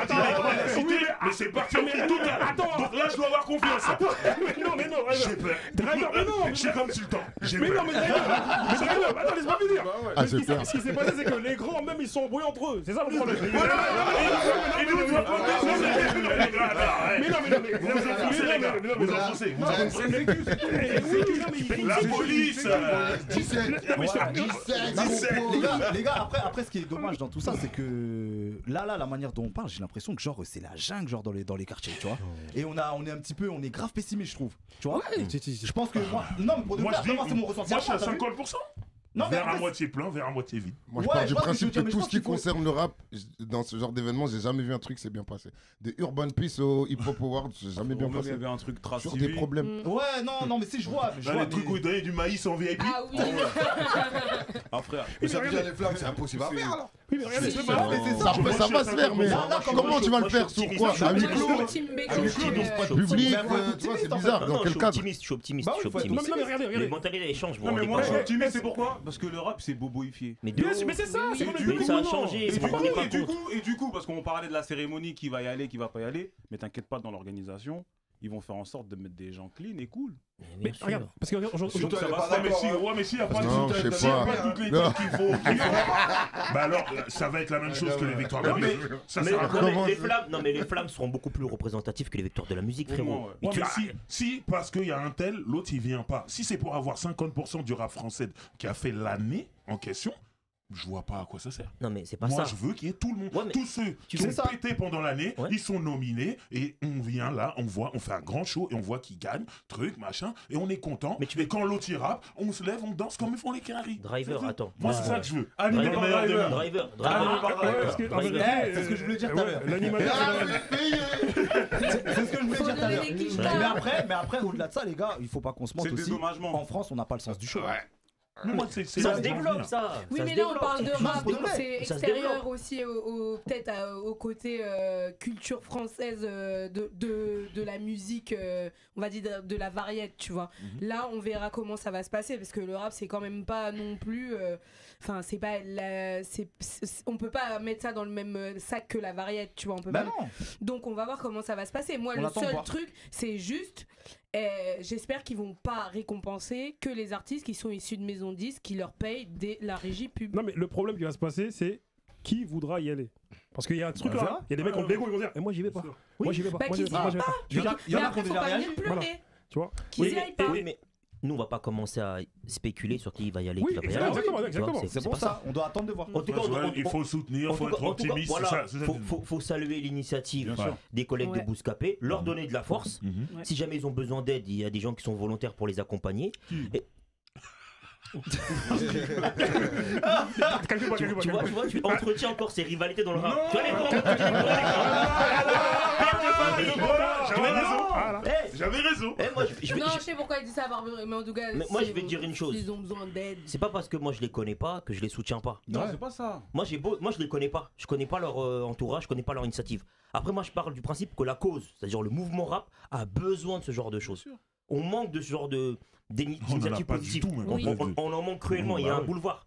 Mais c'est parti en vrai tout à l'heure. Donc là, je dois avoir confiance. Mais non, J'ai peur. Driver, mais non, Je suis comme Sultan. J'ai mais peur. non, mais Driver, attends, laisse-moi finir. Ah, c'est clair. Ce qui s'est passé, c'est que les grands, même, ils sont embrouillés entre eux. C'est ça le problème. Et nous, on doit pas Mais non, vous enfoncez, les gars. Vous enfoncez. Vous enfoncez. La police. 17, Les gars, après, ce qui est dommage dans tout ça, c'est que là, la manière dont on parle, j'ai l'impression que genre c'est la jungle, genre dans les quartiers, tu vois. Et on est un petit peu, on est grave pessimiste, je trouve. Tu vois. Je pense que moi, non, mais pour de Moi, vrai, je dis, moi, c'est mon ressenti. moi, je suis à T'as vu 50%. Non, mais Vers à après, moitié plein, vers à moitié vide. Moi, je Ouais, pars je du vois ce que principe tu veux dire, que mais tout je ce qui pense qu'il concerne le rap, dans ce genre d'événement, j'ai jamais vu un truc, c'est bien passé. Des Urban Peace au Hip Hop Awards, j'ai jamais bien Il y passé. avait un truc trace Sur des problèmes. Ouais, non, mais si je vois. Là, les trucs où ils donnaient du maïs en VIP. Ah oui. Ah, frère. mais ça déjà les flammes, c'est impossible à faire alors. Oui, mais regardez, Si, c'est si, pas. Ça va se faire, mais comment tu vas le faire? Sur quoi? À huis clos? Je suis Public, optimiste. tu vois, c'est bizarre. Non, Dans je quel suis cadre? optimiste, je suis optimiste. Bah je suis oui, faut être optimiste. Non, mais regardez, Les regardez. mentalités elles changent, vous Non, vous mais rendez moi, pas je suis compte. optimiste, c'est pourquoi? Parce que le rap, c'est boboifié. Mais de Mais ouf. c'est ça, c'est Mais ça a changé, Et vous du vous rendez pas coup, compte. et du coup, parce qu'on parlait de la cérémonie, qui va y aller, qui va pas y aller, mais t'inquiète pas, dans l'organisation, ils vont faire en sorte de mettre des gens clean et cool. Mais regarde, parce que aujourd'hui. Surtout, elle est pas Ouais, mais d'accord, si, hein. ouais, mais s'il n'y a pas de Non, je sais s'il y a pas. pas toutes les Non. trucs qu'il faut. Bah alors, ça va être la même chose que les victoires de la musique. Ça Mais, sert à non, quoi? mais les flammes seront beaucoup plus représentatifs que les victoires de la musique, Au frérot. moins, ouais. Mais Ouais, tu mais si, parce qu'il y a un tel, l'autre il vient pas. Si c'est pour avoir 50% du rap français qui a fait l'année en question, je vois pas à quoi ça sert. Non, mais c'est pas Moi, ça. je veux qu'il y ait tout le monde. Ouais, mais Tous ceux qui sais ont ça. pété pendant l'année, Ouais. ils sont nominés et on vient là, on fait un grand show et on voit qui gagne, truc, machin, et on est content. Mais tu Et quand l'autre il rappe, on se lève, on danse comme ils font les Canaries. Driver, C'est tout. attends. Moi, c'est ça que je veux. Animé par Meilleur des Driver. mondes. Driver. Ah, Driver. mais parce que, en Driver. vérité, c'est ce que je voulais dire tout à l'heure. l'animateur. C'est ce que je voulais Faut dire tout à donner l'heure. les kilos. Mais après, au-delà de ça, les gars, il faut pas qu'on se mente C'est aussi. dédommagement. En France, on n'a pas le sens du show. Moi, c'est Ça là se où je veux en développe, venir. ça. Oui, Ça mais se là on développe. parle de rap, donc développe. c'est Ça se extérieur développe. aussi peut-être au côté culture française de la musique, on va dire de la variété, tu vois. Là, on verra comment ça va se passer parce que le rap, c'est quand même pas non plus. Enfin, c'est pas. On peut pas mettre ça dans le même sac que la variété, tu vois. On peut Bah pas. non. Donc, on va voir comment ça va se passer. Moi, On le attend de seul voir. truc, c'est juste. J'espère qu'ils vont pas récompenser que les artistes qui sont issus de maisons de disques qui leur payent la régie pub. Non, mais le problème qui va se passer, c'est qui voudra y aller. Parce qu'il y a un truc On là, verra. il y a des mecs qui ont de l'ego, ils vont dire moi j'y vais pas. Moi j'y vais pas. Bah, Moi j'y vais qu'ils pas. Moi j'y vais y pas. Il y en a Mais qui après, ont faut déjà pas venir réagi. pleurer. Voilà. Tu vois. Qu'ils y aillent pas. Oui, mais nous, on va pas commencer à spéculer sur qui va y aller, Oui, qui va pas y aller. exactement, Tu vois, exactement. C'est pour pas ça, on doit attendre de voir. En tout cas, Il faut soutenir, en il faut tout être cas- en tout cas, optimiste. voilà, c'est ça, c'est ça que je dis. faut saluer l'initiative Bien sûr. des collègues Ouais. de Bouscapé, leur donner de la force. Mhm. Ouais. Si jamais ils ont besoin d'aide, il y a des gens qui sont volontaires pour les accompagner. Tu vois, tu entretiens encore ces rivalités dans le rap. Tu vois les J'avais raison. Eh, J'avais raison. eh, moi, je vais- Non, je sais pourquoi il dit ça, Barbe, mais en tout cas. Mais moi, je c'est- vais te dire une chose. Ils ont besoin d'aide. c'est pas parce que moi je les connais pas que je les soutiens pas. Non, Ouais. c'est pas ça. Moi je les connais pas. Je connais pas leur entourage, je connais pas leur initiative. Après moi je parle du principe que la cause, c'est-à-dire le mouvement rap, a besoin de ce genre de choses. sûr. On manque de ce genre de On n'en a d'initiatives pas du positives. tout, même. Oui. On en manque cruellement. Il y a Bah un ouais. boulevard.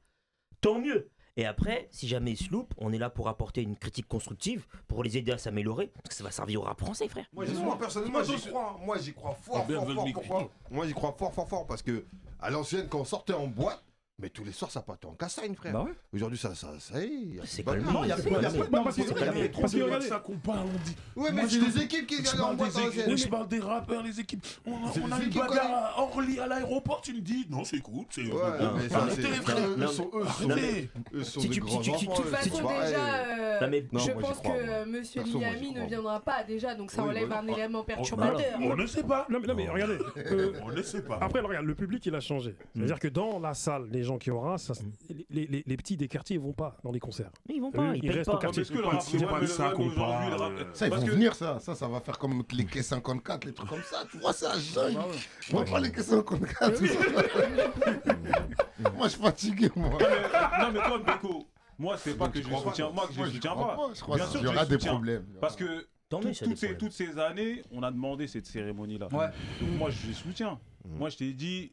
Tant mieux. Et après, si jamais ils se loupent, on est là pour apporter une critique constructive, pour les aider à s'améliorer, parce que ça va servir au rap français, frère. Moi, personnellement, j'y crois. Moi, j'y crois fort, bien fort, veut le fort. micro. Pourquoi Moi, j'y crois fort, fort, fort. Parce que à l'ancienne, quand on sortait en boîte, mais tous les soirs, ça partait en cassagne, frère. Bah ouais. Aujourd'hui, ça y est. y a C'est plus de calmé. bagarre. Non, il y a c'est plus, il y a calmé. plus. Non, parce que- c'est vrai, il y a plus trop parce de- que C'est regardez- ça qu'on parle, on dit. Ouais, mais Moi, c'est je- les équipes qui Je gagnent en parle boîte à des l'ancienne. équipes, je parle des rappeurs, les équipes. On C'est a des une équipes bagarre à Orly à l'aéroport, tu me dis non, c'est cool. C'est Ouais, bon, mais ça, arrêtez, c'est- les frères. eux sont Arrêtez. Eux sont Si des tu- grands si tu- enfants. De toute eux, façon, c'est pareil. déjà, Non, mais- Non, je moi, j'y pense crois, que moi. Monsieur Perso, moi, j'y Miami ne crois. viendra pas déjà, donc ça Oui, enlève voilà. un élément Bah, perturbateur. on ne sait pas. Non mais regardez. On ne sait pas. Après, regarde, le public il a changé. C'est-à-dire que dans la salle, les gens qui aura, les petits des quartiers ils vont pas dans les concerts. Mais ils vont pas, ils ils payent restent pas. au quartier. Est-ce que le pas- rap, c'est ouais, pas mais de ça le- qu'on aujourd'hui, parle. le rap- Ça, ils parce vont que- venir, ça. Ça va faire comme les quais 54, les trucs comme ça. Tu vois, ça jeune. Moi, pas les quais 54. Moi, je suis fatigué, moi. Non, mais toi, Beko, moi, c'est pas Donc, que tu je les crois soutiens. pas. Moi, que je Moi, les j'y soutiens crois pas. pas. Je crois Bien qu'il sûr y que je aura les des soutiens. problèmes. Parce que Tant mieux, s'il y a des problèmes. toutes ces années, on a demandé cette cérémonie-là. Ouais. Donc moi, je les soutiens. Moi, je t'ai dit,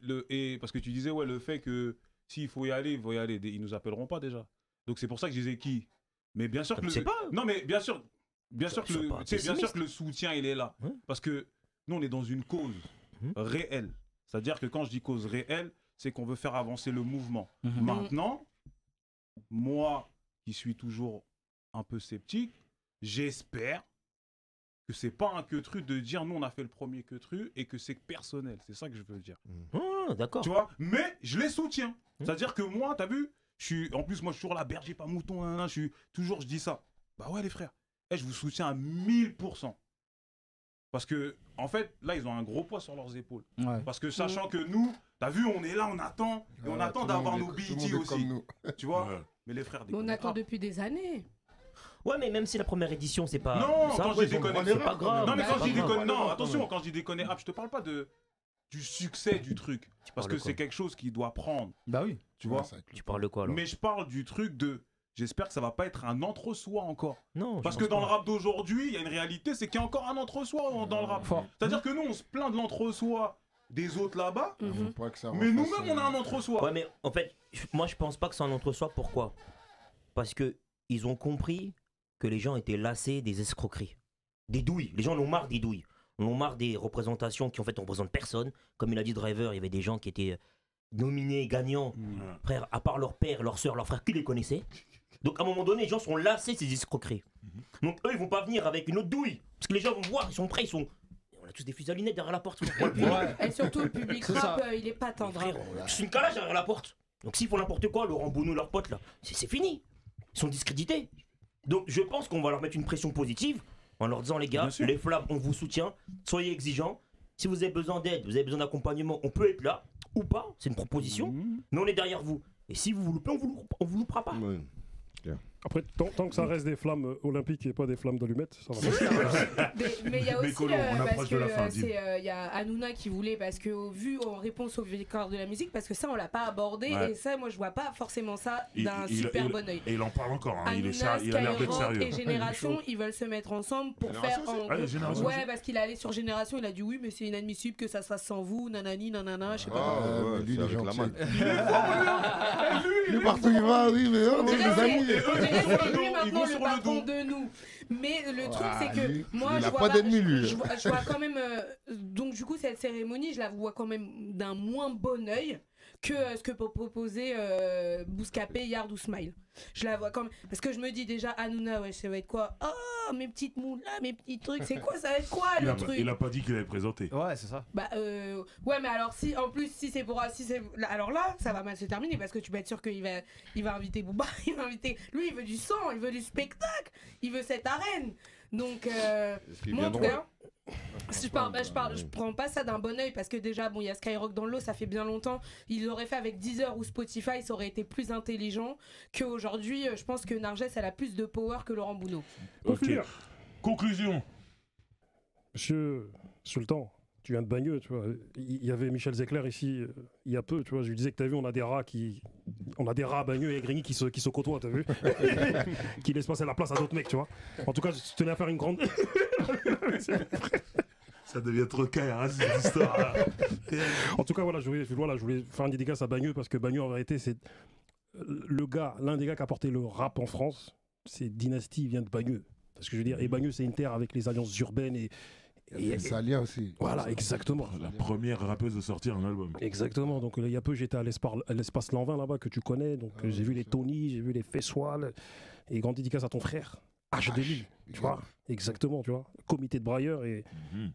parce que tu disais, ouais, le fait que s'il faut y aller, il faut y aller. Ils nous appelleront pas déjà. Donc c'est pour ça que je disais qui. Mais bien sûr que Je sais pas. Non, mais bien sûr que Sois pas bien sûr pessimiste. que le soutien, il est là. Ouais. Parce que nous, on est dans une cause réelle. C'est-à-dire que quand je dis cause réelle, c'est qu'on veut faire avancer le mouvement. Maintenant, moi, qui suis toujours un peu sceptique, j'espère que c'est pas un queutru de dire nous on a fait le premier queutru et que c'est personnel. C'est ça que je veux dire. Ah, d'accord. Tu vois, mais je les soutiens. C'est-à-dire que moi, t'as vu, en plus moi je suis toujours là, berger pas mouton, nan, nan, je dis ça. Bah ouais les frères, je vous soutiens à 1000%. Parce que, en fait, là ils ont un gros poids sur leurs épaules. Ouais. Parce que sachant que nous, t'as vu, on est là, on attend, et on attend d'avoir nos BET aussi. Tu vois. Ouais. Mais les frères, Mais on attend depuis des années. Ouais, mais même si la première édition c'est pas. Non, ça, quand je dis déconner, c'est pas grave. Non, mais c'est quand pas je dis grave. déconner, non, attention, quand je dis déconner, je te parle pas du succès du truc. Parce parles que de quoi c'est quelque chose qui doit prendre. Bah oui. Tu vois. Tu parles de quoi alors? Mais je parle du truc de. J'espère que ça va pas être un entre-soi encore. Non. Parce que dans le rap d'aujourd'hui, il y a une réalité, c'est qu'il y a encore un entre-soi dans le rap. C'est-à-dire que nous, on se plaint de l'entre-soi des autres là-bas, mais nous-mêmes, on a un entre-soi. Ouais, mais en fait, moi je pense pas que c'est un entre-soi. Pourquoi? Parce que ils ont compris que les gens étaient lassés des escroqueries, des douilles. Les gens en ont marre des douilles. On en a marre des représentations qui en fait on représente personne. Comme il a dit Driver, il y avait des gens qui étaient nominés, gagnants. Frère, à part leur père, leur soeur, leur frère, qui les connaissaient. Donc à un moment donné, les gens sont lassés de ces escroqueries. Donc eux, ils vont pas venir avec une autre douille. Parce que les gens vont voir, ils sont prêts, ils sont... On a tous des fusils à lunettes derrière la porte. Et surtout, le public C'est rap, ça. il est pas tendre. Frère, c'est une calage derrière la porte. Donc s'ils font n'importe quoi, Laurent Bounou, leurs potes là, c'est fini. Ils sont discrédités. Donc je pense qu'on va leur mettre une pression positive en leur disant les gars, les flammes, on vous soutient, soyez exigeants. Si vous avez besoin d'aide, vous avez besoin d'accompagnement, on peut être là ou pas, c'est une proposition, mais on est derrière vous. Et si vous vous loupez, on vous loupera pas. Ouais. Après, tant que ça reste des flammes olympiques et pas des flammes d'allumettes, ça va. Mais il y a aussi, Colo, on approche de la fin, il y a Hanouna qui voulait, parce que vu en réponse au victoire de la musique, parce que ça on l'a pas abordé, et ça moi je vois pas forcément ça d'un super bon oeil. Et il en parle encore, hein. Hanouna, il a l'air d'être Skyrock sérieux. et Génération, ils veulent se mettre ensemble pour faire ouais, parce qu'il est allé sur Génération, il a dit oui mais c'est inadmissible que ça se fasse sans vous, nanani, nanana, je sais pas. Lui, il est gentil. La Lui, partout il va, oui, mais on est des amis. Lui maintenant le patron de nous. Mais le truc c'est que moi il je a vois pas d'ennemis lui. je vois quand même donc du coup cette cérémonie je la vois quand même d'un moins bon œil que ce que peut proposer Bouscapé, Yard ou Smile. Je la vois quand même parce que je me dis déjà Hanouna ouais ça va être quoi? Oh mes petites moules là, mes petits trucs, c'est quoi ça va être quoi le truc? Il a pas dit qu'il allait présenter. Ouais, c'est ça. Bah ouais mais alors si en plus si c'est pour alors là ça va mal se terminer parce que tu peux être sûr qu'il va inviter Booba, il va inviter lui il veut du sang, il veut du spectacle, il veut cette arène. Donc moi en tout cas je prends pas ça d'un bon oeil parce que déjà bon il y a Skyrock dans l'eau, ça fait bien longtemps, ils l'auraient fait avec Deezer ou Spotify, ça aurait été plus intelligent qu'aujourd'hui. Je pense que Narges elle a plus de power que Laurent Bounou. Ok. Conclusion. Monsieur Sultan, tu viens de Bagneux, tu vois. Il y avait Michel Zecler ici il y a peu, tu vois. Je lui disais que t'as vu, on a des rats à Bagneux et Grigny qui se côtoient, t'as vu qui laissent passer la place à d'autres mecs, tu vois. En tout cas, je tenais à faire une grande. Ça devient trop caille, cette histoire. En tout cas, voilà, je voulais faire une dédicace à Bagneux parce que Bagneux, en réalité, c'est l'un des gars qui a porté le rap en France. C'est Dynasty, il vient de Bagneux. Parce que je veux dire, et Bagneux, c'est une terre avec les alliances urbaines et Salia aussi. Voilà, exactement. La première rappeuse de sortir un album. Exactement. Donc il y a peu, j'étais à l'espace Lanvin là-bas que tu connais. Donc j'ai vu les Tony, j'ai vu les Fessoil. Et grande dédicace à ton frère, H2000. Tu vois. Exactement, tu vois. Comité de brailleurs et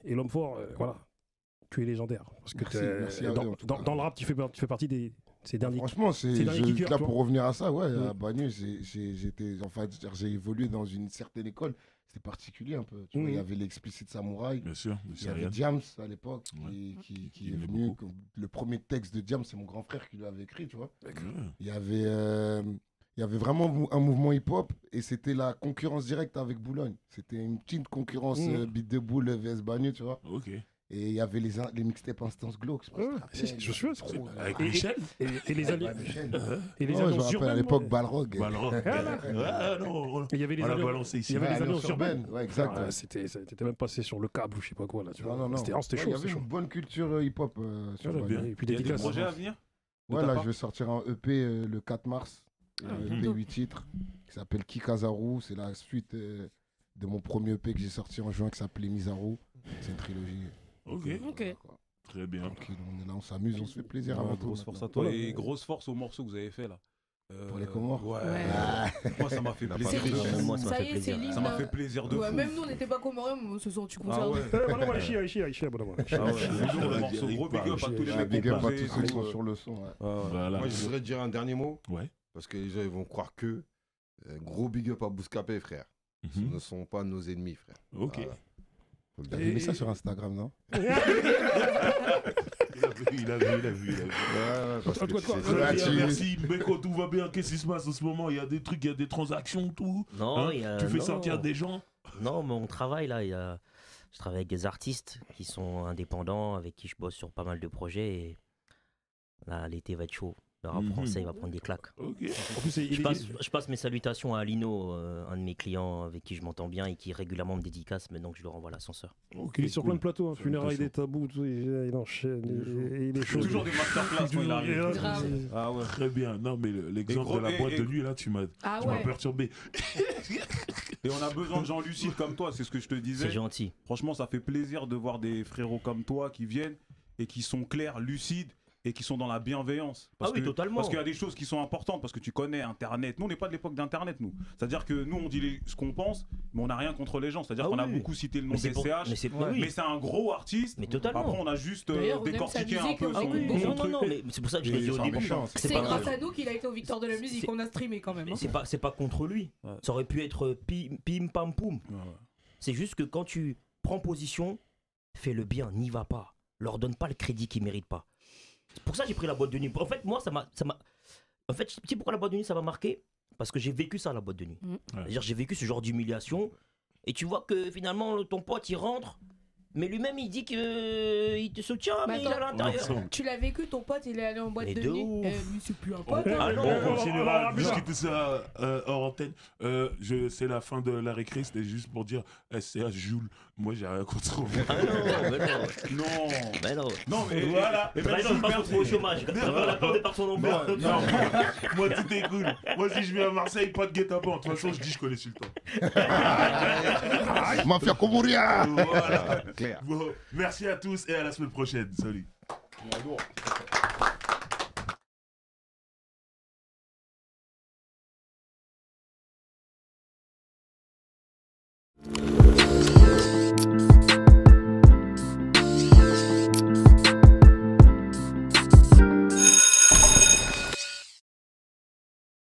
l'homme fort, voilà. Tu es légendaire. Parce que merci dans le rap, tu fais partie des ces derniers. Franchement, là pour revenir à ça, ouais, à Bagneux, j'ai évolué dans une certaine école. C'était particulier un peu. Tu vois, il y avait l'Explicit Samouraï. Bien sûr. Il y avait Diams à l'époque qui est venu. Le premier texte de Diams, c'est mon grand frère qui l'avait écrit, tu vois. Il y avait vraiment un mouvement hip-hop et c'était la concurrence directe avec Boulogne. C'était une petite concurrence Beat de Boule vs Bagneux, tu vois. Ok. Et il y avait les mixtapes Instance Glow. Je suis avec Michel et les alliés. Et les je me rappelle à l'époque Balrog. Il y avait les alliances urbaines. Ouais, exact. C'était même passé sur le câble ou je sais pas quoi là. Non. C'était chaud. Il y avait une bonne culture hip-hop. Et puis il y a des projets à venir. Ouais, là je vais sortir un EP le 4 mars. Un EP 8 titres qui s'appelle Kikazaru. C'est la suite de mon premier EP que j'ai sorti en juin qui s'appelait Mizaru. C'est une trilogie. Ok. Très bien. Tranquille, on est là, on s'amuse, on se fait plaisir. Grosse force à toi et grosse force aux morceaux que vous avez fait là. Pour les Comores. Ouais. Moi ça m'a fait plaisir. Ça y est, c'est libre. Ça m'a fait plaisir de fou. Même nous on n'était pas Comoriens, mais on se sent concerné. Morceau gros big up à tous les mecs big up à tous ceux qui sont sur le son. Moi je voudrais dire un dernier mot. Ouais. Parce que les gens ils vont croire que gros big up à Bouscapé, frère. Ce ne sont pas nos ennemis, frère. Ok. Vous avez mis ça sur Instagram, non? Il a vu. Merci, Beko, tout va bien. Qu'est-ce qui se passe en ce moment? Il y a des trucs, il y a des transactions, tout. Non, tu fais sortir des gens? Non, mais on travaille là. Je travaille avec des artistes qui sont indépendants, avec qui je bosse sur pas mal de projets. Et là, l'été va être chaud. Le rap français, il va prendre des claques. Okay. En plus, je passe mes salutations à Alino, un de mes clients avec qui je m'entends bien et qui régulièrement me dédicace, maintenant que je le renvoie l'ascenseur. Il est sur plein de plateaux, funérailles des tabous, il enchaîne, il est chaud. Toujours des masterclass quand il arrive. Ah ouais. Très bien. Non, mais l'exemple de la boîte de nuit, là, tu m'as perturbé. Et on a besoin de gens lucides comme toi, c'est ce que je te disais. C'est gentil. Franchement, ça fait plaisir de voir des frérots comme toi qui viennent et qui sont clairs, lucides. et qui sont dans la bienveillance. Parce oui, totalement. Parce qu'il y a des choses qui sont importantes, parce que tu connais Internet. Nous, on n'est pas de l'époque d'Internet, nous. C'est-à-dire que nous, on dit ce qu'on pense, mais on n'a rien contre les gens. C'est-à-dire qu'on a beaucoup cité le nom des CH, mais c'est un gros artiste. Mais totalement. Après, on a juste décortiqué un peu son Non, mais c'est pour ça que je l'ai dit au début. C'est grâce à nous qu'il a été aux Victoires de la musique, on a streamé quand même. C'est pas contre lui. Ça aurait pu être pim pam poum. C'est juste que quand tu prends position, fais le bien, n'y va pas. Leur donne pas le crédit qu'ils méritent pas. C'est pour ça que j'ai pris la boîte de nuit. En fait, moi, ça m'a. En fait, tu sais pourquoi la boîte de nuit ça m'a marqué? Parce que j'ai vécu ça, la boîte de nuit. C'est-à-dire, j'ai vécu ce genre d'humiliation. Et tu vois que finalement, ton pote, il rentre. Mais lui-même, il dit qu'il te soutient, mais il est à l'intérieur. Tu l'as vécu, ton pote, il est allé en boîte de nuit. Lui, c'est plus un pote. On continuera à discuter ça hors antenne. C'est la fin de la récré, c'était juste pour dire SCH Joule. Moi, j'ai rien contre vous. Ah non, mais non. Non, mais voilà. Et même pas au chômage. La porte est par son emploi. Moi, tout est cool. Moi, si je viens à Marseille, pas de guet-apens. De toute façon, je dis je connais Sultan. Mafia Komouria. Voilà. Bon, merci à tous et à la semaine prochaine. Salut.